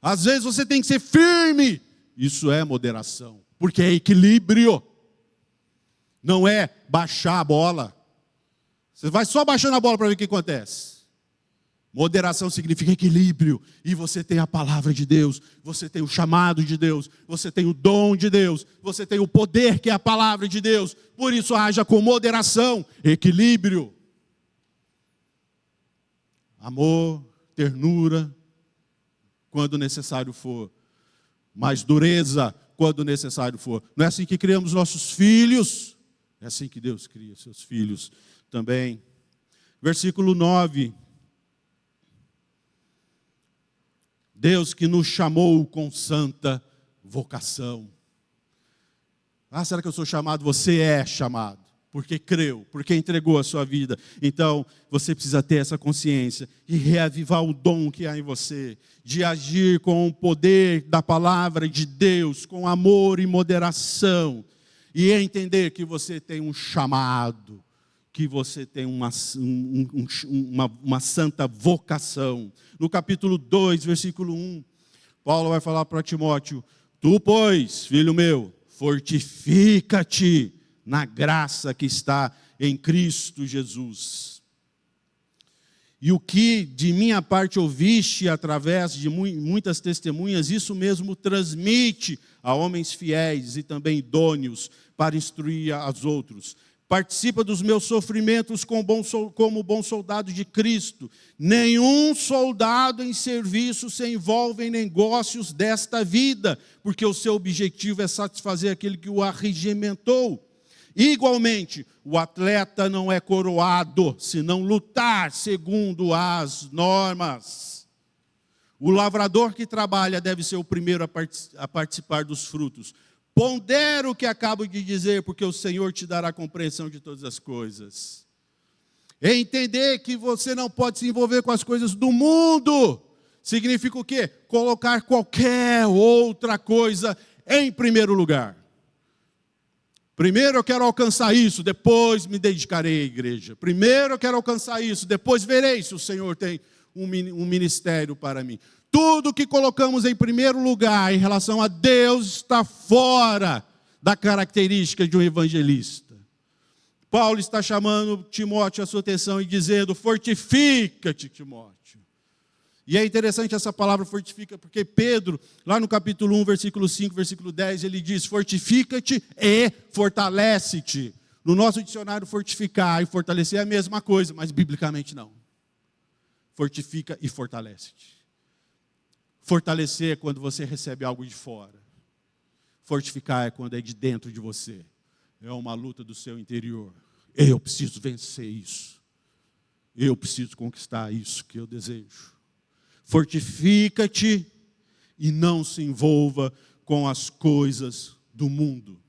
Às vezes você tem que ser firme. Isso é moderação. Porque é equilíbrio. Não é baixar a bola. Você vai só baixando a bola para ver o que acontece. Moderação significa equilíbrio, e você tem a palavra de Deus, você tem o chamado de Deus, você tem o dom de Deus, você tem o poder que é a palavra de Deus, por isso haja com moderação, equilíbrio, amor, ternura, quando necessário for, mas dureza, quando necessário for. Não é assim que criamos nossos filhos, é assim que Deus cria seus filhos também. Versículo 9. Deus que nos chamou com santa vocação. Será que eu sou chamado? Você é chamado, porque creu, porque entregou a sua vida. Então, você precisa ter essa consciência e reavivar o dom que há em você, de agir com o poder da palavra de Deus, com amor e moderação, e entender que você tem um chamado, que você tem uma santa vocação. No capítulo 2, versículo 1, Paulo vai falar para Timóteo, tu, pois, filho meu, fortifica-te na graça que está em Cristo Jesus. E o que de minha parte ouviste através de muitas testemunhas, isso mesmo transmite a homens fiéis e também idôneos para instruir aos outros. Participa dos meus sofrimentos como bom soldado de Cristo. Nenhum soldado em serviço se envolve em negócios desta vida, porque o seu objetivo é satisfazer aquele que o arregimentou. Igualmente, o atleta não é coroado, senão lutar segundo as normas. O lavrador que trabalha deve ser o primeiro a participar dos frutos. Pondera o que acabo de dizer, porque o Senhor te dará compreensão de todas as coisas. Entender que você não pode se envolver com as coisas do mundo, significa o quê? Colocar qualquer outra coisa em primeiro lugar. Primeiro eu quero alcançar isso, depois me dedicarei à igreja. Primeiro eu quero alcançar isso, depois verei se o Senhor tem um ministério para mim. Tudo que colocamos em primeiro lugar em relação a Deus está fora da característica de um evangelista. Paulo está chamando Timóteo a sua atenção e dizendo: fortifica-te, Timóteo. E é interessante essa palavra fortifica, porque Pedro, lá no capítulo 1, versículo 5, versículo 10, ele diz: fortifica-te e fortalece-te. No nosso dicionário, fortificar e fortalecer é a mesma coisa, mas biblicamente não. Fortifica e fortalece-te. Fortalecer é quando você recebe algo de fora. Fortificar é quando é de dentro de você. É uma luta do seu interior. Eu preciso vencer isso. Eu preciso conquistar isso que eu desejo. Fortifica-te e não se envolva com as coisas do mundo.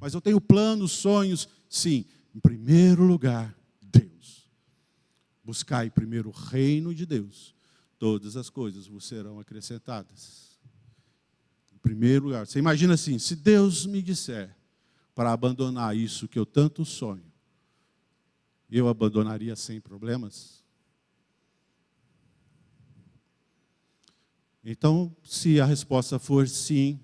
Mas eu tenho planos, sonhos, sim. Em primeiro lugar, Deus. Buscai primeiro o reino de Deus. Todas as coisas vos serão acrescentadas. Em primeiro lugar, você imagina assim, se Deus me disser para abandonar isso que eu tanto sonho, eu abandonaria sem problemas? Então, se a resposta for sim,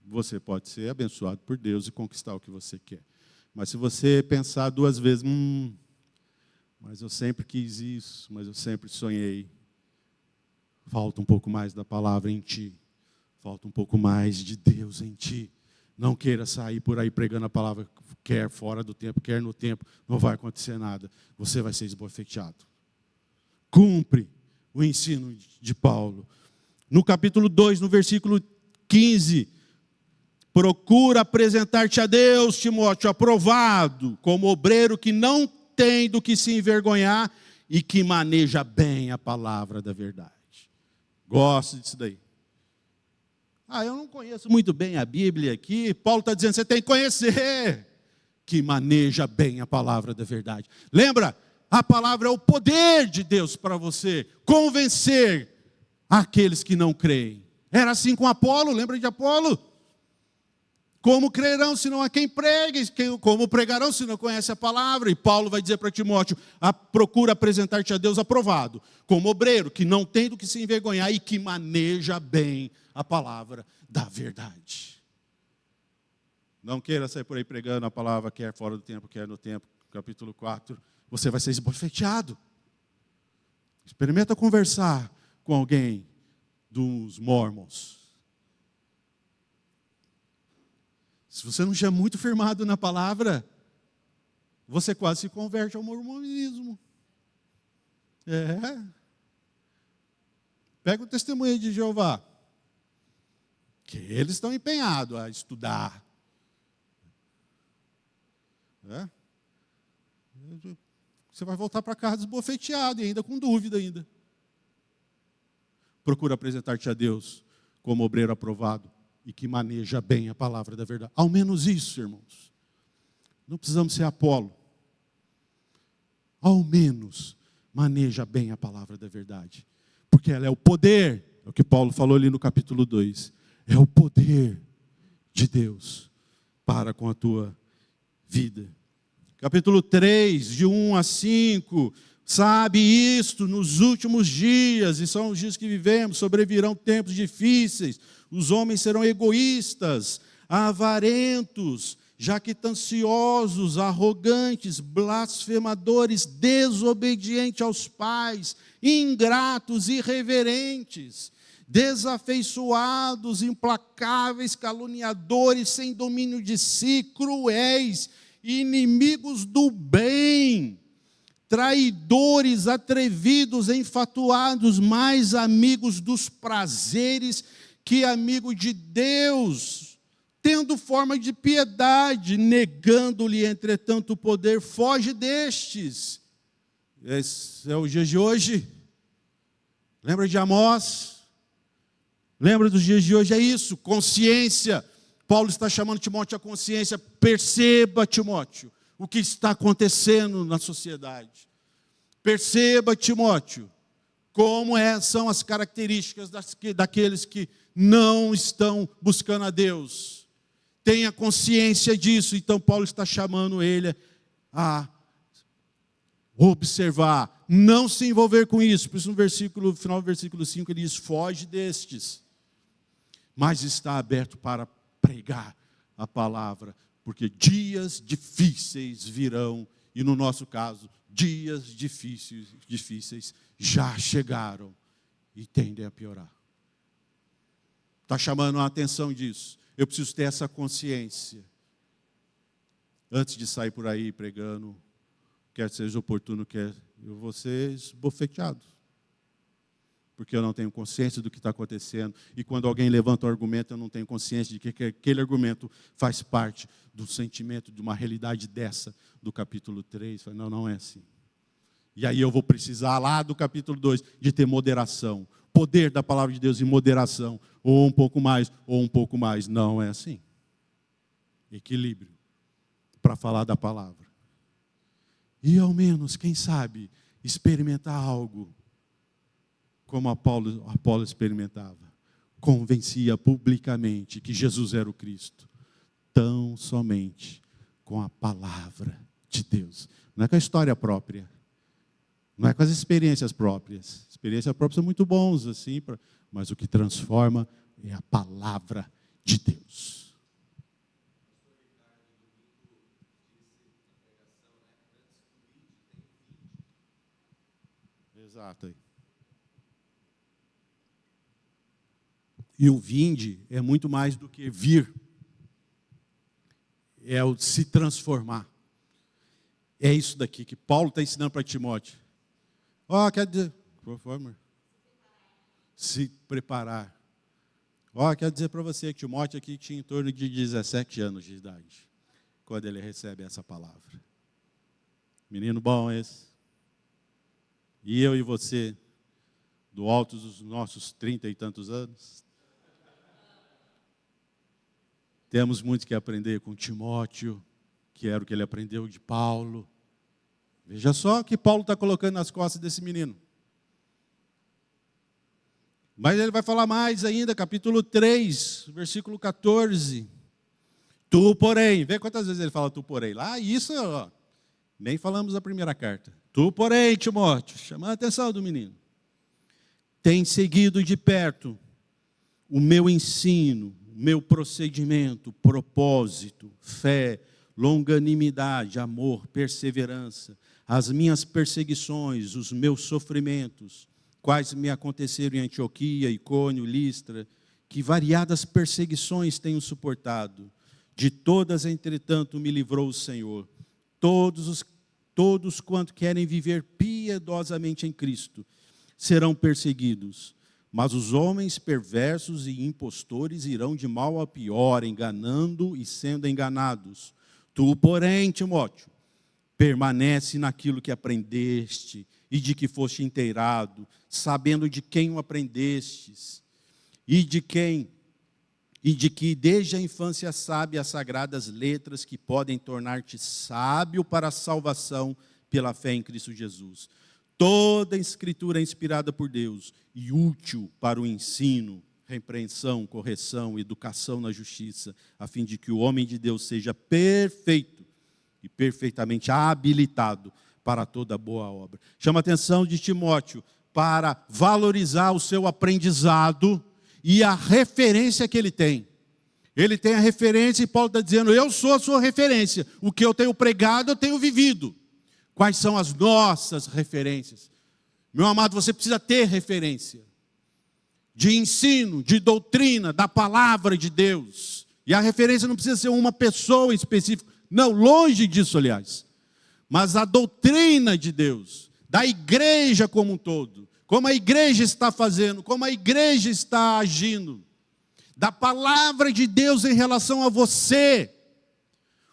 você pode ser abençoado por Deus e conquistar o que você quer. Mas se você pensar duas vezes, mas eu sempre quis isso, mas eu sempre sonhei. Falta um pouco mais da palavra em ti. Falta um pouco mais de Deus em ti. Não queira sair por aí pregando a palavra, quer fora do tempo, quer no tempo. Não vai acontecer nada. Você vai ser esbofeteado. Cumpre o ensino de Paulo. No capítulo 2, no versículo 15, procura apresentar-te a Deus, Timóteo, aprovado, como obreiro que não tem do que se envergonhar e que maneja bem a palavra da verdade. Gosto disso daí. Eu não conheço muito bem a Bíblia aqui. Paulo está dizendo, você tem que conhecer. Que maneja bem a palavra da verdade. Lembra? A palavra é o poder de Deus para você convencer aqueles que não creem. Era assim com Apolo, lembra de Apolo? Como crerão se não há quem pregue? Como pregarão se não conhece a palavra? E Paulo vai dizer para Timóteo, procura apresentar-te a Deus aprovado, como obreiro, que não tem do que se envergonhar e que maneja bem a palavra da verdade. Não queira sair por aí pregando a palavra, quer fora do tempo, quer no tempo. Capítulo 4, você vai ser esbofeteado. Experimenta conversar com alguém dos mormons. Se você não estiver muito firmado na palavra, você quase se converte ao mormonismo. Pega o testemunho de Jeová, que eles estão empenhados a estudar. Você vai voltar para casa desbofeteado e ainda com dúvida ainda. Procura apresentar-te a Deus como obreiro aprovado e que maneja bem a palavra da verdade. Ao menos isso, irmãos. Não precisamos ser Apolo. Ao menos maneja bem a palavra da verdade. Porque ela é o poder, é o que Paulo falou ali no capítulo 2. É o poder de Deus para com a tua vida. Capítulo 3, de 1 a 5, sabe isto, nos últimos dias, e são os dias que vivemos, sobrevirão tempos difíceis, os homens serão egoístas, avarentos, jactanciosos, arrogantes, blasfemadores, desobedientes aos pais, ingratos, irreverentes, desafeiçoados, implacáveis, caluniadores, sem domínio de si, cruéis, inimigos do bem, traidores, atrevidos, enfatuados, mais amigos dos prazeres que amigos de Deus, tendo forma de piedade, negando-lhe, entretanto, o poder. Foge destes. Esse é o dia de hoje. Lembra de Amós? Lembra dos dias de hoje? É isso, consciência. Paulo está chamando Timóteo à consciência. Perceba, Timóteo, o que está acontecendo na sociedade. Perceba, Timóteo, como são as características daqueles que não estão buscando a Deus. Tenha consciência disso. Então Paulo está chamando ele a observar, não se envolver com isso. Por isso no final do versículo 5 ele diz, foge destes. Mas está aberto para pregar a palavra, porque dias difíceis virão, e no nosso caso, dias difíceis já chegaram e tendem a piorar. Está chamando a atenção disso. Eu preciso ter essa consciência. Antes de sair por aí pregando, quer seja oportuno, quer eu vou ser esbofeteado. Porque eu não tenho consciência do que está acontecendo. E quando alguém levanta um argumento, eu não tenho consciência de que aquele argumento faz parte do sentimento de uma realidade dessa, do capítulo 3. Não, não é assim. E aí eu vou precisar lá do capítulo 2 de ter moderação. Poder da palavra de Deus em moderação. Ou um pouco mais, ou um pouco mais. Não é assim. Equilíbrio para falar da palavra. E ao menos, quem sabe, experimentar algo como Apolo experimentava. Convencia publicamente que Jesus era o Cristo. Tão somente com a palavra de Deus. Não é com a história própria. Não é com as experiências próprias. Experiências próprias são muito bons, assim, mas o que transforma é a palavra de Deus. Exato aí. E o vinde é muito mais do que vir. É o se transformar. É isso daqui que Paulo está ensinando para Timóteo. Quer dizer, por favor, se preparar. Quero dizer para você que Timóteo aqui tinha em torno de 17 anos de idade, quando ele recebe essa palavra. Menino bom esse. E eu e você, do alto dos nossos 30 e tantos anos, temos muito que aprender com Timóteo, que era o que ele aprendeu de Paulo. Veja só o que Paulo está colocando nas costas desse menino. Mas ele vai falar mais ainda, capítulo 3, versículo 14. Tu, porém, vê quantas vezes ele fala tu, porém. Lá, isso, nem falamos da primeira carta. Tu, porém, Timóteo, chamando a atenção do menino. Tem seguido de perto o meu ensino, o meu procedimento, propósito, fé, longanimidade, amor, perseverança, as minhas perseguições, os meus sofrimentos, quais me aconteceram em Antioquia, Icônio, Listra, que variadas perseguições tenho suportado. De todas, entretanto, me livrou o Senhor. Todos quanto querem viver piedosamente em Cristo serão perseguidos. Mas os homens perversos e impostores irão de mal a pior, enganando e sendo enganados. Tu, porém, Timóteo, permanece naquilo que aprendeste e de que foste inteirado, sabendo de quem o aprendestes, e de que desde a infância sabe as sagradas letras que podem tornar-te sábio para a salvação pela fé em Cristo Jesus. Toda a Escritura é inspirada por Deus e útil para o ensino, repreensão, correção, educação na justiça, a fim de que o homem de Deus seja perfeito e perfeitamente habilitado para toda boa obra. Chama a atenção de Timóteo para valorizar o seu aprendizado e a referência que ele tem. Ele tem a referência e Paulo está dizendo, eu sou a sua referência. O que eu tenho pregado, eu tenho vivido. Quais são as nossas referências? Meu amado, você precisa ter referência de ensino, de doutrina, da palavra de Deus. E a referência não precisa ser uma pessoa específica. Não, longe disso, aliás. Mas a doutrina de Deus, da igreja como um todo. Como a igreja está fazendo, como a igreja está agindo. Da palavra de Deus em relação a você.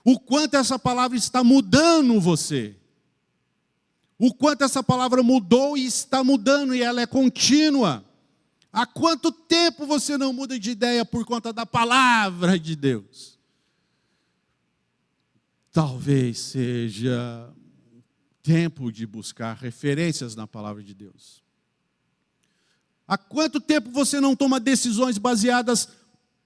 O quanto essa palavra está mudando você. O quanto essa palavra mudou e está mudando, e ela é contínua. Há quanto tempo você não muda de ideia por conta da palavra de Deus? Talvez seja tempo de buscar referências na palavra de Deus. Há quanto tempo você não toma decisões baseadas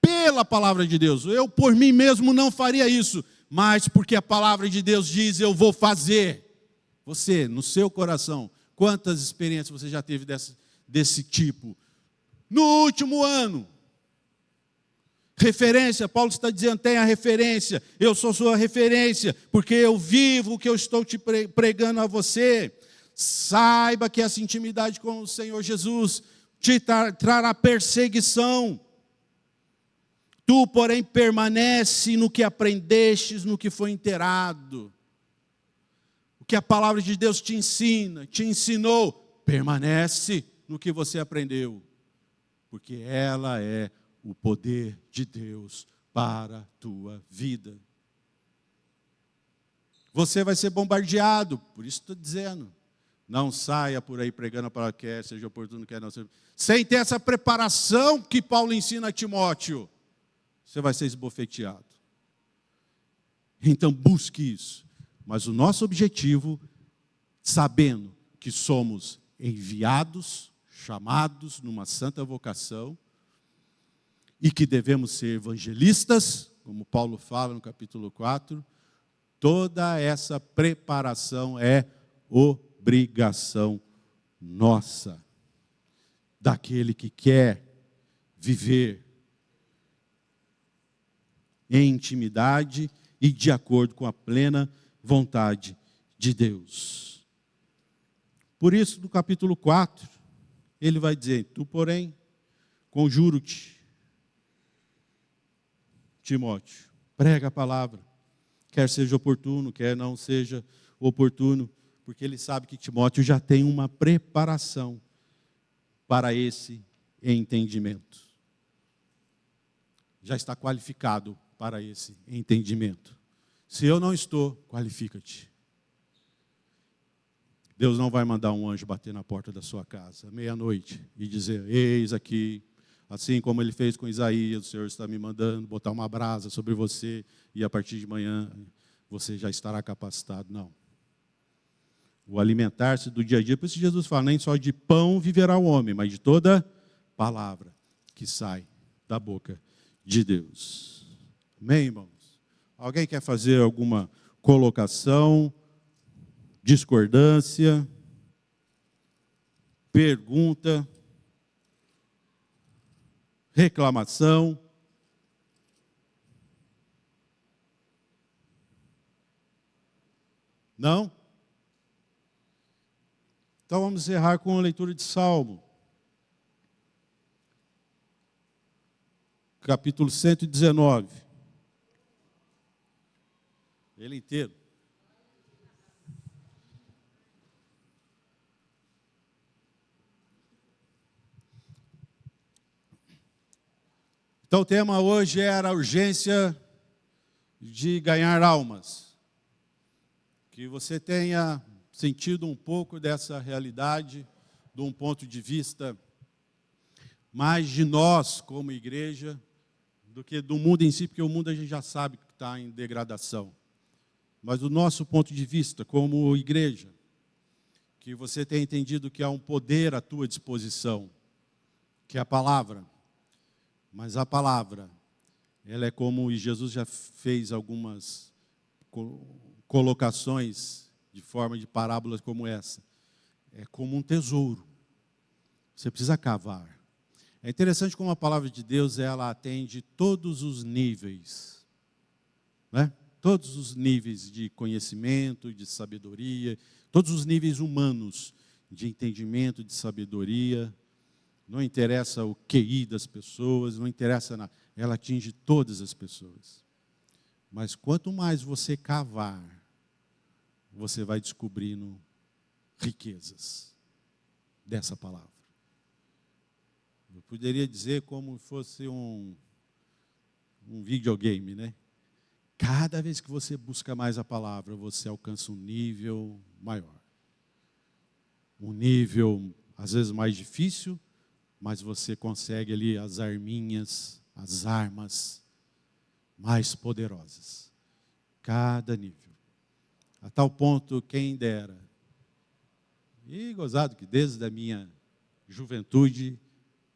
pela palavra de Deus? Eu, por mim mesmo, não faria isso, mas porque a palavra de Deus diz, eu vou fazer. Você, no seu coração, quantas experiências você já teve desse tipo? No último ano. Referência, Paulo está dizendo, tenha referência. Eu sou sua referência, porque eu vivo o que eu estou te pregando a você. Saiba que essa intimidade com o Senhor Jesus te trará perseguição. Tu, porém, permanece no que aprendestes, no que foi inteirado. O que a palavra de Deus te ensina, te ensinou, permanece no que você aprendeu. Porque ela é o poder de Deus para a tua vida. Você vai ser bombardeado, por isso estou dizendo. Não saia por aí pregando a palavra, quer seja oportuno, quer não seja. Sem ter essa preparação que Paulo ensina a Timóteo, você vai ser esbofeteado. Então busque isso. Mas o nosso objetivo, sabendo que somos enviados, chamados numa santa vocação, e que devemos ser evangelistas, como Paulo fala no capítulo 4, toda essa preparação é obrigação nossa, daquele que quer viver em intimidade e de acordo com a plena vontade de Deus. Por isso, no capítulo 4, ele vai dizer, tu, porém, conjuro-te, Timóteo, prega a palavra, quer seja oportuno, quer não seja oportuno, porque ele sabe que Timóteo já tem uma preparação para esse entendimento. Já está qualificado para esse entendimento. Se eu não estou, qualifica-te. Deus não vai mandar um anjo bater na porta da sua casa, meia-noite, e dizer, eis aqui, assim como ele fez com Isaías, o Senhor está me mandando botar uma brasa sobre você, e a partir de manhã você já estará capacitado. Não. O alimentar-se do dia a dia, por isso Jesus fala, nem só de pão viverá o homem, mas de toda palavra que sai da boca de Deus. Amém, irmãos? Alguém quer fazer alguma colocação, discordância, pergunta, reclamação? Não? Então vamos encerrar com a leitura de Salmo. Capítulo 119. Ele inteiro. Então o tema hoje era a urgência de ganhar almas. Que você tenha sentido um pouco dessa realidade, de um ponto de vista mais de nós como igreja, do que do mundo em si, porque o mundo a gente já sabe que está em degradação. Mas do nosso ponto de vista como igreja, que você tenha entendido que há um poder à tua disposição, que é a palavra. Mas a palavra, ela é como, e Jesus já fez algumas colocações de forma de parábolas como essa. É como um tesouro. Você precisa cavar. É interessante como a palavra de Deus, ela atende todos os níveis, né? Todos os níveis de conhecimento, de sabedoria, todos os níveis humanos de entendimento, de sabedoria. Não interessa o QI das pessoas, não interessa nada. Ela atinge todas as pessoas. Mas quanto mais você cavar, você vai descobrindo riquezas dessa palavra. Eu poderia dizer como fosse um videogame, né? Cada vez que você busca mais a palavra, você alcança um nível maior. Um nível, às vezes, mais difícil, mas você consegue ali as arminhas, as armas mais poderosas. Cada nível. A tal ponto, quem dera. E gozado que desde a minha juventude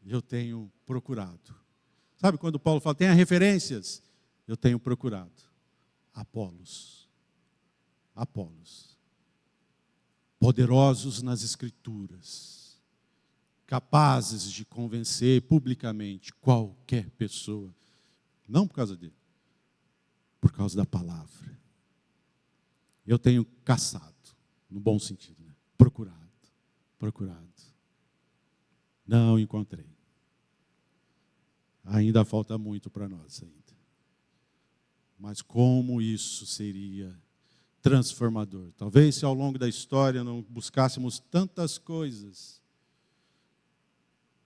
eu tenho procurado. Sabe quando Paulo fala, tenha referências? Eu tenho procurado. Apolos. Poderosos nas Escrituras. Capazes de convencer publicamente qualquer pessoa. Não por causa dele. Por causa da palavra. Eu tenho caçado. No bom sentido, né? Procurado. Não encontrei. Ainda falta muito para nós ainda. Mas como isso seria transformador. Talvez se ao longo da história não buscássemos tantas coisas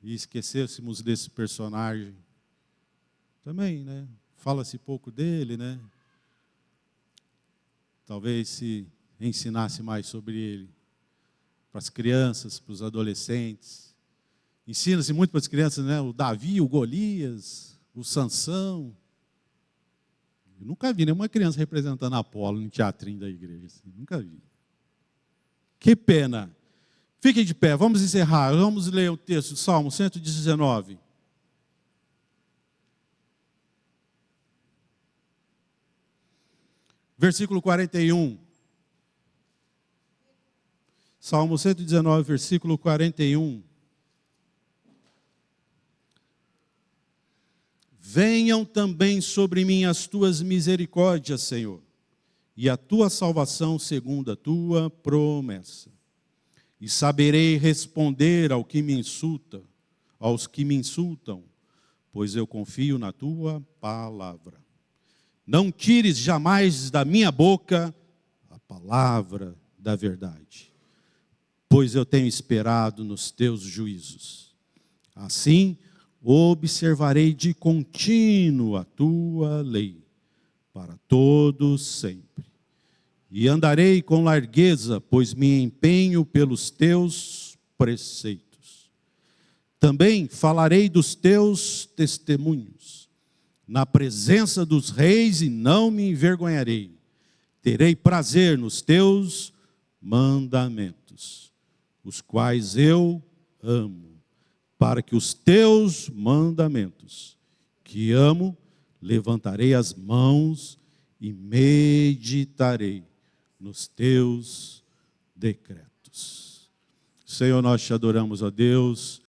e esquecêssemos desse personagem. Também, né? Fala-se pouco dele, né? Talvez se ensinasse mais sobre ele. Para as crianças, para os adolescentes. Ensina-se muito para as crianças, né? O Davi, o Golias, o Sansão. Eu nunca vi nenhuma criança representando Apolo no teatrinho da igreja. Assim. Nunca vi. Que pena. Fiquem de pé, vamos encerrar. Vamos ler o texto do Salmo 119. Versículo 41. Salmo 119, versículo 41. Venham também sobre mim as tuas misericórdias, Senhor, e a tua salvação segundo a tua promessa. E saberei responder ao que me insulta, aos que me insultam, pois eu confio na tua palavra. Não tires jamais da minha boca a palavra da verdade, pois eu tenho esperado nos teus juízos. Assim, observarei de contínuo a tua lei, para todos sempre. E andarei com largueza, pois me empenho pelos teus preceitos. Também falarei dos teus testemunhos, na presença dos reis, e não me envergonharei. Terei prazer nos teus mandamentos, os quais eu amo. Para que os teus mandamentos, que amo, levantarei as mãos e meditarei nos teus decretos. Senhor, nós te adoramos, ó Deus,